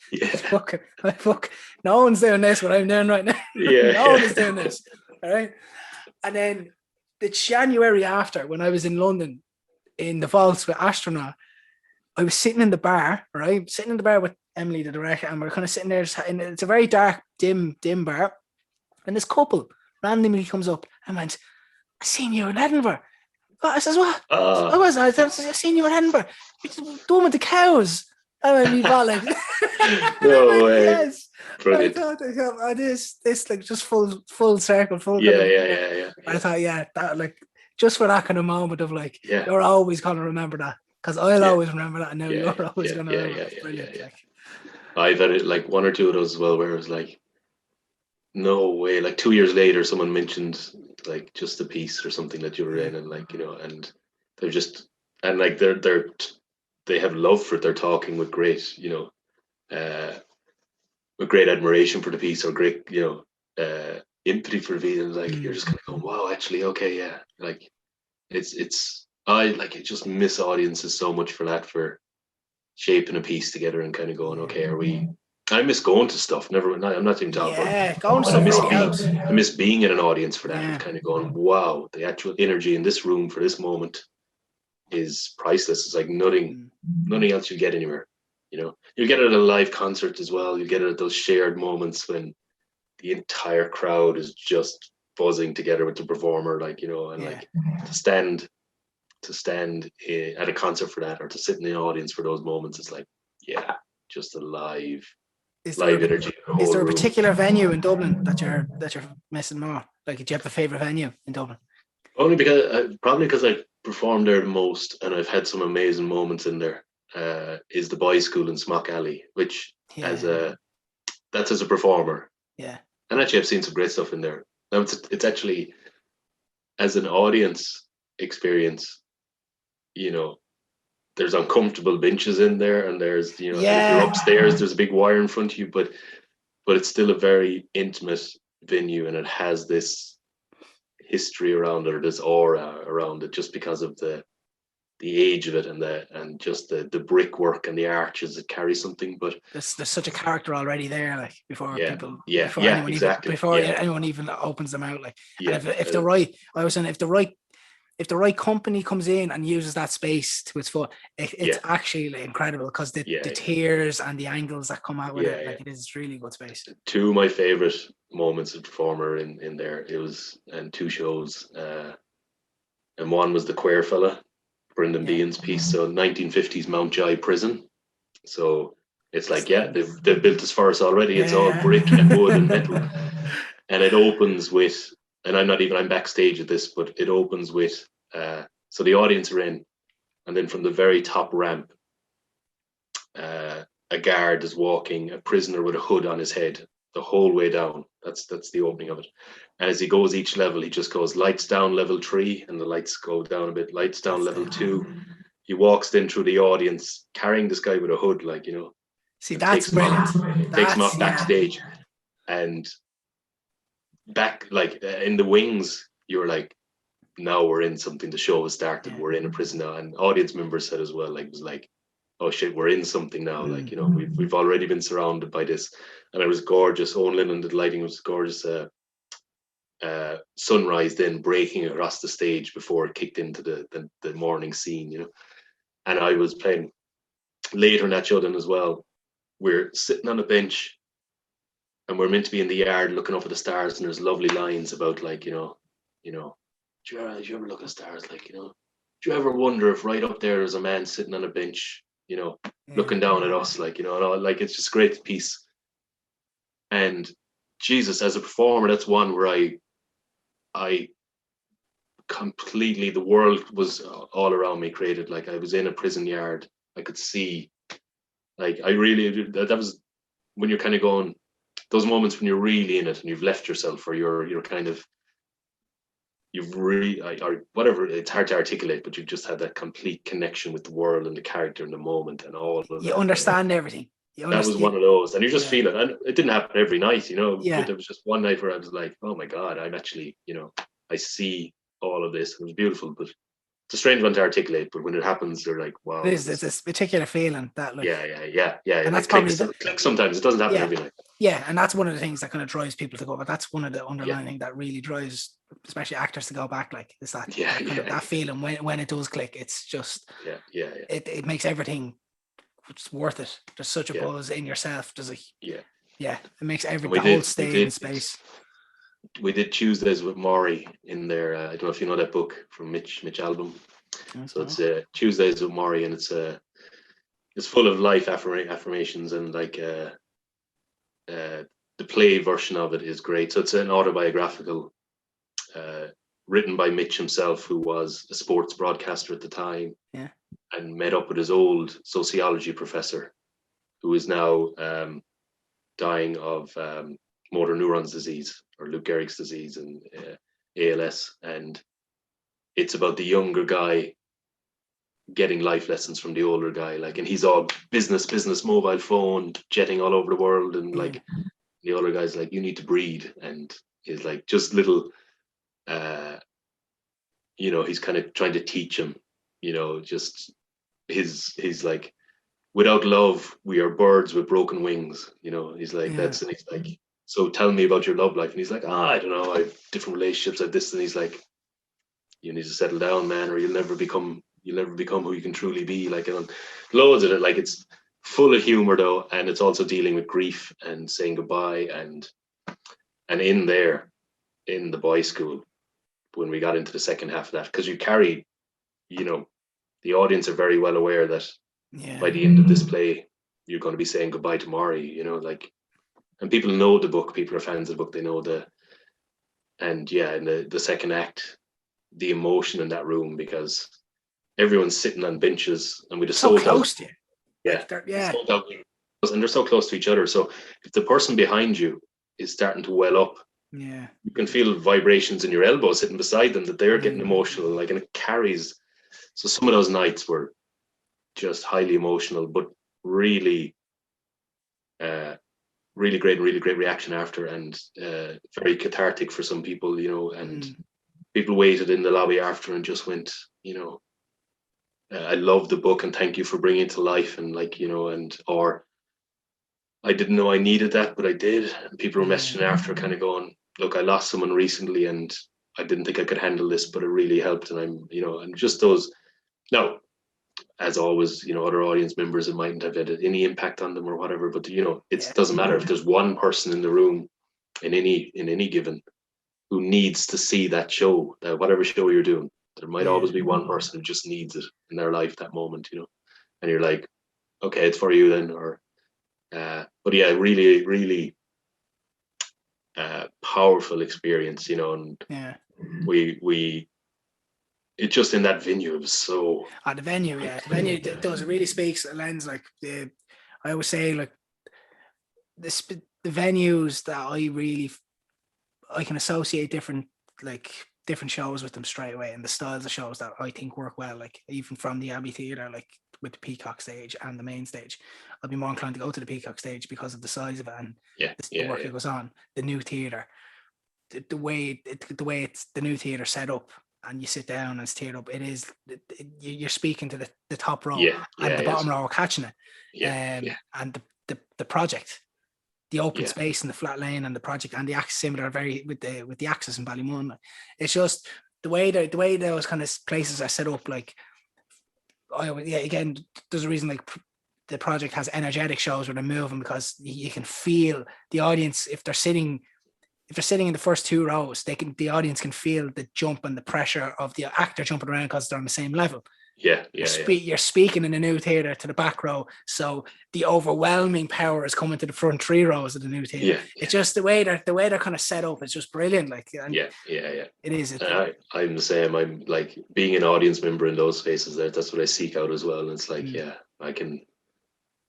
fuck, no one's doing this, what I'm doing right now. No one is doing this. All right. And then the January after, when I was in London in the vaults with Astronaut, I was sitting in the bar, right? Sitting in the bar with Emily, the director, and we're kind of sitting there, and it's a very dark, dim bar. And this couple randomly comes up and went, I seen you in Edinburgh. I says, what? I seen you in Edinburgh. You're doing with the cows. And I mean, like, no way. Yes. Brilliant. I thought, this like just full circle. Yeah. I thought, that like just for that kind of moment of like, you're always gonna remember that, because I'll always remember that, and now you're always gonna remember it. Brilliant. Like, I've had it like 1 or 2 of those as well, where it was like, no way. Like 2 years later, someone mentioned like just a piece or something that you were in, and like, you know, and they're just, and like they have love for it. They're talking with great, you know, with great admiration for the piece, or great, you know, empathy for the piece. And like, you're just kind of going, wow, actually, okay, yeah. Like I just miss audiences so much for that, for shaping a piece together and kind of going, okay, I miss going to stuff. I'm not even talking about. Going to I miss being in an audience for that, and kind of going, wow, the actual energy in this room for this moment is priceless. It's like nothing else you get anywhere. You know, you'll get it at a live concert as well. You get it at those shared moments when the entire crowd is just buzzing together with the performer, like, you know, and like to stand at a concert for that, or to sit in the audience for those moments, it's like, just a live energy. Is there a particular venue in Dublin that you're missing more? Like, do you have a favorite venue in Dublin? Only because probably because I performed there the most, and I've had some amazing moments in there. Is the boys' school in Smock Alley, which as a performer, and actually I've seen some great stuff in there. Now it's actually, as an audience experience, you know, there's uncomfortable benches in there, and there's, you know, and if you're upstairs, there's a big wire in front of you, but it's still a very intimate venue, and it has this history around it, or this aura around it, just because of the age of it, and just the brickwork and the arches that carry something. But there's such a character already there, like, before anyone even opens them out, like, and if the right, I was saying, if the right company comes in and uses that space to its full, it's actually like incredible, because the tiers and the angles that come out with it, like, it is really good space. 2 of my favorite moments of performer in there, it was, and 2 shows, and one was the Queer Fella, Brendan Behan's piece. So 1950s Mountjoy prison. So it's like, they've built this for us already. It's all brick and wood and metal, and it opens with, and I'm backstage at this, but it opens with, so the audience are in, and then from the very top ramp, a guard is walking, a prisoner with a hood on his head, the whole way down. That's the opening of it. And as he goes each level, he just goes lights down level 3, and the lights go down a bit. Lights down level 2. He walks in through the audience carrying this guy with a hood, like, you know. See, that's brilliant. Takes him off backstage, and back, like, in the wings, you're like, now we're in something. The show has started. We're in a prison now. And audience members said as well, like, it was like, oh shit, we're in something now. Like, you know, we've already been surrounded by this, and it was gorgeous. Owen Lennon, the lighting was gorgeous. Sunrise then breaking across the stage before it kicked into the morning scene, you know. And I was playing later in that show then as well. We're sitting on a bench, and we're meant to be in the yard looking up at the stars, and there's lovely lines about, like, you know, do you ever look at stars, like, you know, do you ever wonder if right up there is a man sitting on a bench, you know, looking down at us, like, you know, and all, like, it's just a great piece. And Jesus, as a performer, that's one where I completely, the world was all around me created. Like, I was in a prison yard. I could see, like, I really, that was when you're kind of going, those moments when you're really in it and you've left yourself, or you're kind of, you've really, or whatever, it's hard to articulate, but you just had that complete connection with the world and the character and the moment and all of that. You understand everything. That was one of those, and you just feel it. And it didn't happen every night, you know, but there was just one night where I was like, oh my God, I'm actually, you know, I see all of this. It was beautiful, but it's a strange one to articulate, but when it happens, you're like, wow. There's this particular feeling that, like, yeah. And that's probably clicks sometimes. It doesn't happen every night. Yeah, and that's one of the things that kind of drives people to go, but that's one of the underlying things that really drives, especially actors, to go back, like, is that that feeling when it does click. It's just it makes everything, it's worth it. There's such a buzz in yourself. There's it makes the whole stay in space. We did Tuesdays with Maury in there. I don't know if you know that book from Mitch Albom. So it's Tuesdays with Maury, and it's full of life affirmations, and like the play version of it is great. So it's an autobiographical, written by Mitch himself, who was a sports broadcaster at the time, and met up with his old sociology professor, who is now dying of motor neurons disease, or Lou Gehrig's disease, and ALS. And it's about the younger guy getting life lessons from the older guy, like, and he's all business, mobile phone, jetting all over the world, and like the older guy's like, you need to breathe, and he's like, just little, you know, he's kind of trying to teach him, you know, just he's like, without love, we are birds with broken wings, you know. He's like, that's, and he's like, so tell me about your love life. And he's like, I don't know, I have different relationships, I have this. And he's like, you need to settle down, man, or you'll never become who you can truly be. Like, and loads of it, like, it's full of humor though, and it's also dealing with grief and saying goodbye, and in there, in the boys' school, when we got into the second half of that, because you carry, you know, the audience are very well aware that by the end of this play, you're going to be saying goodbye to Maury, you know, like, and people know the book, people are fans of the book, they know in the second act, the emotion in that room, because everyone's sitting on benches, and we just so close to you. And they're so close to each other. So if the person behind you is starting to well up, you can feel vibrations in your elbow sitting beside them, that they're getting emotional, like, and it carries. So some of those nights were just highly emotional, but really great reaction after, and very cathartic for some people, you know, and people waited in the lobby after and just went, you know, I love the book and thank you for bringing it to life, and like, you know, and or I didn't know I needed that, but I did. And people were messaging after, kind of going, look, I lost someone recently and I didn't think I could handle this, but it really helped. And I'm, you know, and just those. Now, as always, you know, other audience members, it mightn't have had any impact on them or whatever, but you know, it doesn't matter if there's one person in the room in any given who needs to see that show, that whatever show you're doing, there might always be one person who just needs it in their life that moment, you know, and you're like, okay, it's for you then. Or but yeah, really powerful experience, you know. And we it just in that venue, it was so the venue does, it really speaks a lens, like I always say, like this the venues that I can associate different shows with them straight away, and the styles of shows that I think work well, like even from the Abbey Theatre, like with the Peacock stage and the main stage, I'd be more inclined to go to the Peacock stage because of the size of it and the work that goes on. The new theatre, the way it's the new theatre set up, and you sit down and it's tiered up. You're speaking to the top row, and the bottom row are catching it. And the project, the open space and the flat lane and the project and the axis similar very with the axis in Ballymun. It's just the way those kind of places are set up. Like, again, there's a reason like the project has energetic shows where they're moving, because you can feel the audience if they're sitting in the first two rows. The audience can feel the jump and the pressure of the actor jumping around because they're on the same level. You're speaking in a new theatre to the back row, so the overwhelming power is coming to the front three rows of the new theatre. It's just the way they're kind of set up. It's just brilliant. Like, it is. I'm the same. I'm like being an audience member in those spaces. That's what I seek out as well. And it's like,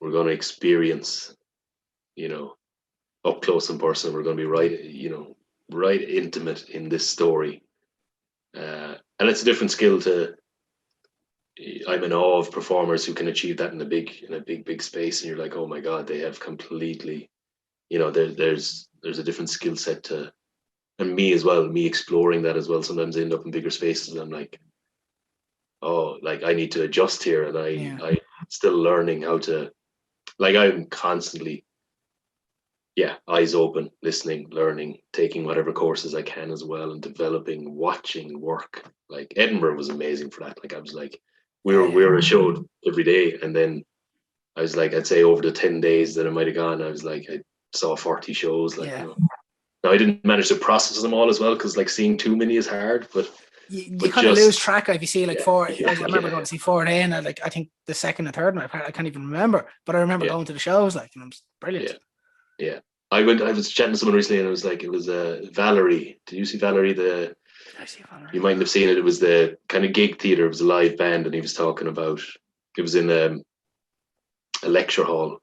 we're going to experience, up close and personal. We're going to be right intimate in this story, and it's a different skill to. I'm in awe of performers who can achieve that in a big space, and you're like, oh my God, they have completely, there's a different skill set to, and me as well, me exploring that as well. Sometimes I end up in bigger spaces and I'm like, oh, like I need to adjust here, and I'm still learning how to, like I'm constantly, eyes open, listening, learning, taking whatever courses I can as well, and developing, watching work. Like Edinburgh was amazing for that. Like I was like, we were a show every day, and then I was like, I'd say over the 10 days that I might have gone, I was like, I saw 40 shows. Like, now I didn't manage to process them all as well, because like seeing too many is hard, but you kind of lose track. If you see like four, I remember going to see 4 day, and I think the second and third one, I can't even remember, but I remember going to the shows, like, and it was brilliant. I was chatting to someone recently, and I was like, it was Valerie. Did you see Valerie? You might have seen it. It was the kind of gig theatre. It was a live band, and he was talking about. It was in a lecture hall.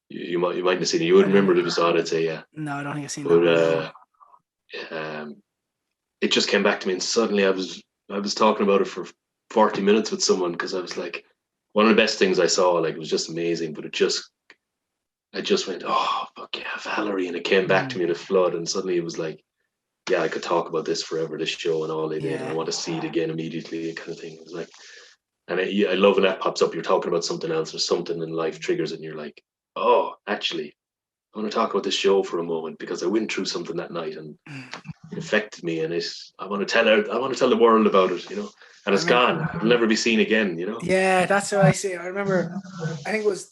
You might have seen it. You would remember it if you saw it. I'd say No, I don't think I've seen it. It just came back to me, and suddenly I was talking about it for 40 minutes with someone, because I was like, one of the best things I saw. Like, it was just amazing, but I just went, oh fuck yeah, Valerie, and it came back to me in a flood, and suddenly it was like, I could talk about this forever, this show and all they did, and I want to see it again immediately, kind of thing. It was like, and I love when that pops up. You're talking about something else, or something in life triggers it, and you're like, oh, actually, I want to talk about this show for a moment, because I went through something that night and it affected me, and I want to tell the world about it, and it's gone. It'll never be seen again, Yeah, that's what I see. I remember, I think it was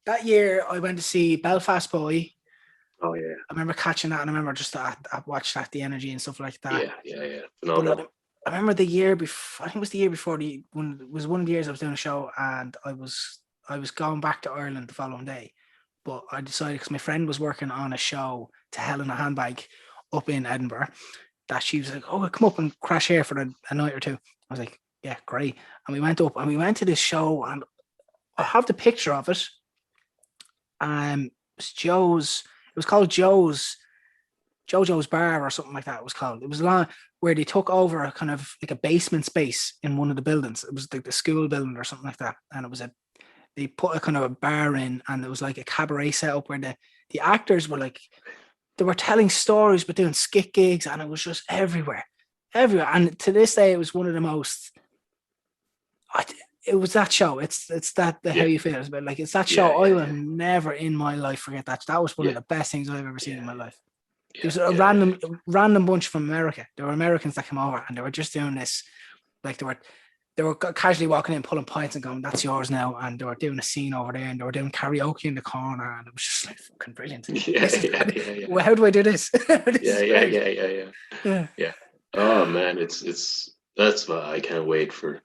that year I went to see Belfast Boy. Oh yeah, I remember catching that, and I remember just I watched that, the energy and stuff like that. Yeah. But I remember the year before. I think it was the year before it was one of the years I was doing a show, and I was going back to Ireland the following day, but I decided, because my friend was working on a show to Hell in a Handbag up in Edinburgh, that she was like, oh, come up and crash here for a night or two. I was like, yeah, great. And we went up and we went to this show, and I have the picture of it. It was called JoJo's Bar or something like that. It was called. It was long where they took over a kind of like a basement space in one of the buildings. It was like the school building or something like that, and it was they put a kind of a bar in, and it was like a cabaret setup where the actors were like, they were telling stories but doing skit gigs, and it was just everywhere. And to this day, it was one of the most. It was that show. It's that how you feel. It's like, it's that show. I will never in my life forget that. That was one of the best things I've ever seen in my life. There was a random bunch from America. There were Americans that came over, and they were just doing this. Like, they were casually walking in, pulling pints and going, "That's yours now." And they were doing a scene over there, and they were doing karaoke in the corner, and it was just like fucking brilliant. Well, how do I do this? Yeah. Oh man, that's why I can't wait for.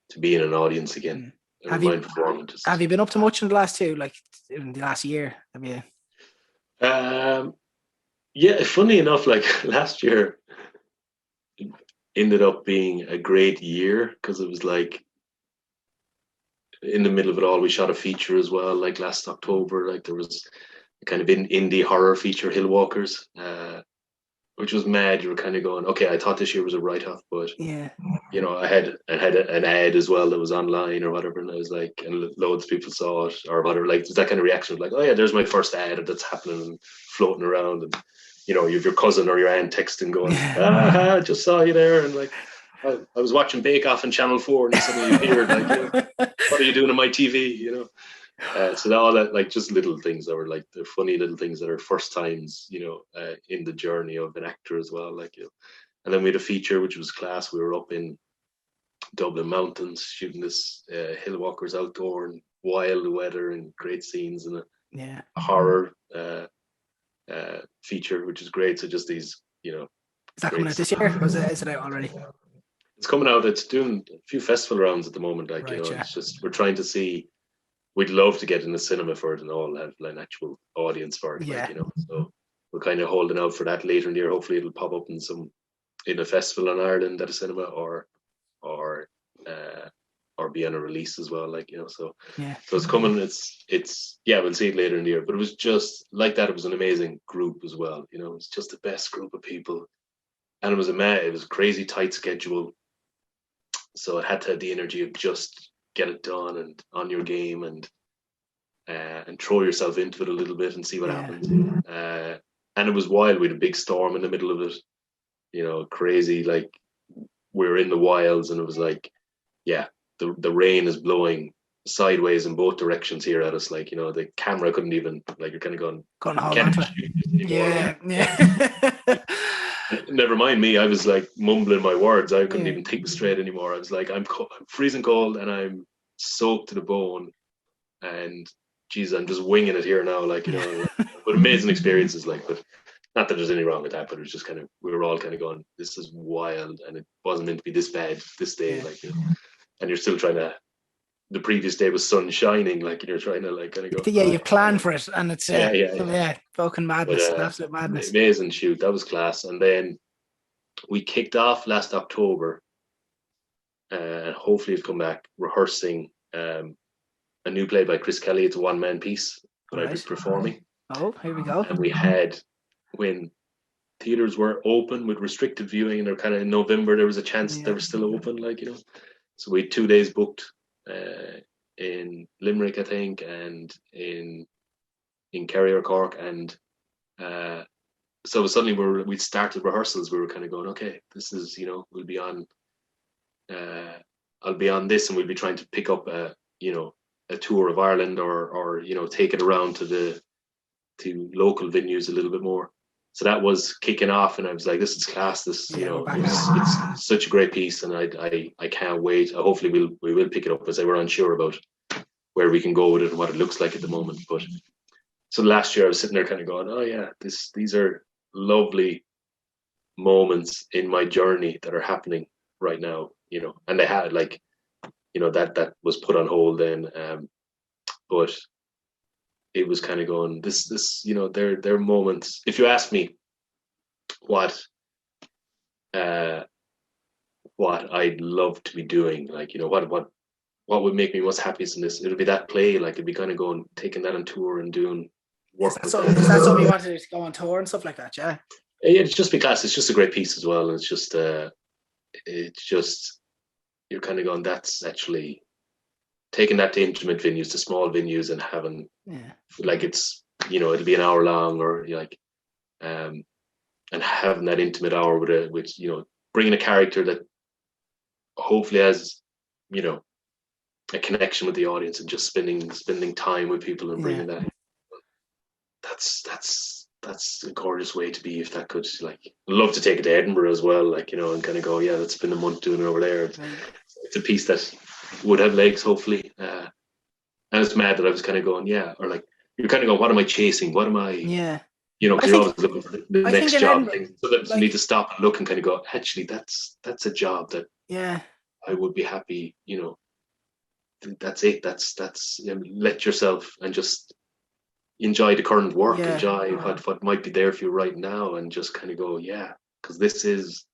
To be in an audience again. Have you been up to much in the last in the last year? Have you? Funny enough, like last year ended up being a great year, because it was like in the middle of it all, we shot a feature as well, like last October. Like there was a kind of indie horror feature, Hillwalkers, which was mad. You were kind of going, okay, I thought this year was a write-off, but Yeah. you know, I had an ad as well that was online or whatever, and I was like, and loads of people saw it or whatever. Like that kind of reaction, like, oh yeah, there's my first ad that's happening and floating around, and you know, you have your cousin or your aunt texting, going, "Ah, just saw you there," and like, I was watching Bake Off on Channel 4, and suddenly you hear like, you know, what are you doing on my TV? You know, so all that, like, just little things that were like the funny little things that are first times, you know, in the journey of an actor as well, like, you know. And then we had a feature which was class. We were up in Dublin mountains shooting this Hillwalkers outdoor and wild weather and great scenes, and a horror feature, which is great. So just these, you know. Is that coming out this year? Or is it out already? It's coming out. It's doing a few festival rounds at the moment. Like, right, you know, yeah. it's just, we're trying to see, we'd love to get in the cinema for it and all have like an actual audience for it. Yeah. Like, you know, so we're kind of holding out for that later in the year. Hopefully it'll pop up in a festival in Ireland at a cinema or be on a release as well, like, you know. So yeah, so it's coming. It's yeah, we'll see it later in the year. But it was just like that. It was an amazing group as well, you know. It's just the best group of people, and it was a crazy tight schedule, so it had to have the energy of just get it done and on your game and throw yourself into it a little bit and see what happens. And it was wild. We had a big storm in the middle of it, you know, crazy. Like, we were in the wilds, and it was like, yeah, the rain is blowing sideways in both directions here at us. Like, you know, the camera couldn't even, like, you're kind of going, hold on to it. Yeah. Never mind me. I was like mumbling my words. I couldn't even think straight anymore. I was like, I'm freezing cold and I'm soaked to the bone. And geez, I'm just winging it here now. Like, you know, but amazing experiences. Like, but not that there's anything wrong with that, but it was just kind of, we were all kind of going, this is wild, and it wasn't meant to be this bad this day. Like, you know, and you're still trying to. The previous day was sun shining, like, and you're trying to, like, kind of go. Yeah, you plan for it, and it's fucking madness, but, absolute madness. Amazing shoot, that was class. And then we kicked off last October, and hopefully it'll come back rehearsing a new play by Chris Kelly. It's a one-man piece that I'd be performing. Oh, here we go. And we had, when theaters were open with restricted viewing, and they're kind of in November, there was a chance they were still open, like, you know. So we had 2 days booked in Limerick, I think, and in Kerry or Cork, and so suddenly we'd started rehearsals. We were kind of going, okay, this is, you know, we'll be on. I'll be on this, and we'll be trying to pick up a tour of Ireland, or you know, take it around to local venues a little bit more. So that was kicking off, and I was like, this is class. This, you know, it's such a great piece, and I can't wait. Hopefully we will pick it up, as I were unsure about where we can go with it and what it looks like at the moment. But so last year I was sitting there kind of going, oh yeah, these are lovely moments in my journey that are happening right now, you know. And they had, like, you know, that was put on hold then, but it was kind of going, this, you know, they're moments. If you ask me what I'd love to be doing, like, you know, what would make me most happiest in this, it'll be that play. Like, it'd be kind of going, taking that on tour and doing work. Is that something you wanted to go on tour and stuff like that? Yeah. It's just be class. It's just a great piece as well. And it's just you're kind of going, that's actually taking that to intimate venues, to small venues, and having, like, it's, you know, it'll be an hour long, or like, and having that intimate hour with you know, bringing a character that hopefully has, you know, a connection with the audience, and just spending time with people and bringing that. That's a gorgeous way to be. If that could, like, I'd love to take it to Edinburgh as well, like, you know, and kind of go, yeah, let's spend a month doing it over there. It's a piece that would have legs, hopefully. And it's mad that I was kind of going, yeah, or like, you're kind of going, what am I chasing? What am I? Yeah. You know, because you're always looking for the next job. So that like, you need to stop and look and kind of go, actually, that's a job that I would be happy. You know, that's it. That's you know, let yourself and just enjoy the current work, enjoy what might be there for you right now, and just kind of go, because this is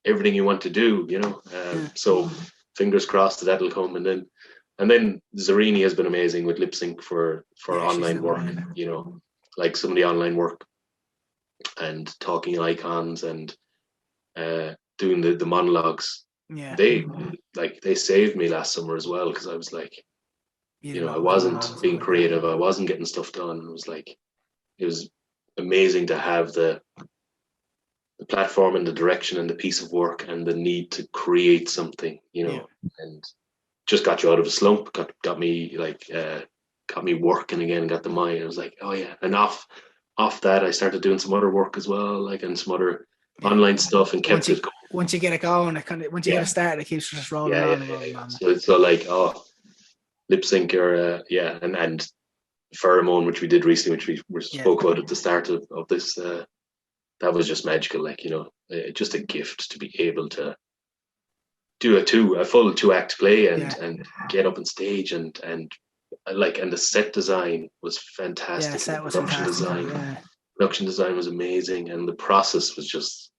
everything you want to do, you know. So fingers crossed that'll come. And then And then Zarini has been amazing with lip sync for Yeah, she's online work, amazing. you know, like some of the online work and talking icons and doing the monologues. Yeah. They saved me last summer as well, because I was like, You you did know, I what was going wasn't on. being creative, I wasn't getting stuff done. It was like, it was amazing to have the platform and the direction and the piece of work and the need to create something, you know, and just got you out of a slump, got me like got me working again, got the mind. I was like, oh yeah. And off that I started doing some other work as well, like, and some other online stuff, and kept it going. Once you get it going, it kind of, once you get it started, it keeps just rolling on and rolling on. So like, lip sync or and pheromone, which we did recently, which we spoke about at the start of this, that was just magical, like, you know, just a gift to be able to do a full 2-act play and get up on stage and the set design was fantastic. Yeah, set was production fantastic. design, production design was amazing, and the process was just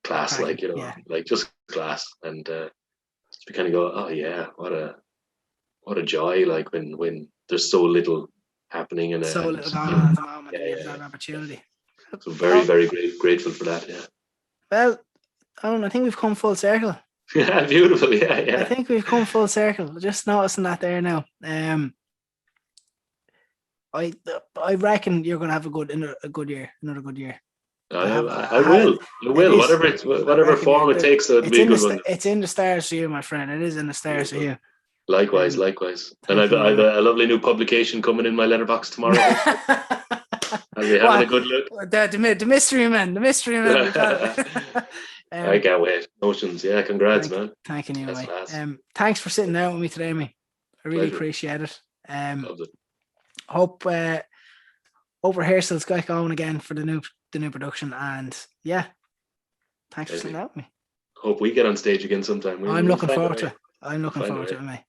class, Right. like, you know, like just class. And we kind of go, oh yeah, what a joy, like when there's so little happening and so little going on at the moment. Yeah, you've got an opportunity. So very, very grateful for that. Yeah. Well, I think we've come full circle. Yeah, beautiful. Yeah. I think we've come full circle. Just noticing that there now. I reckon you're going to have another good year. I will. Whatever form it takes. It'll be a good one. It's in the stars for you, my friend. It is in the stars for you. Likewise. And I've a lovely new publication coming in my letterbox tomorrow. I'll be having a good look. The mystery man. I can't wait. Notions. Yeah, congrats, man. Thank you, anyway. Thanks for sitting down with me today, mate. I really appreciate it. Loved it. Hope rehearsals got going again for the new production, and yeah, thanks for sitting down with me. Hope we get on stage again sometime. I'm looking forward to it. I'm looking forward to it, mate.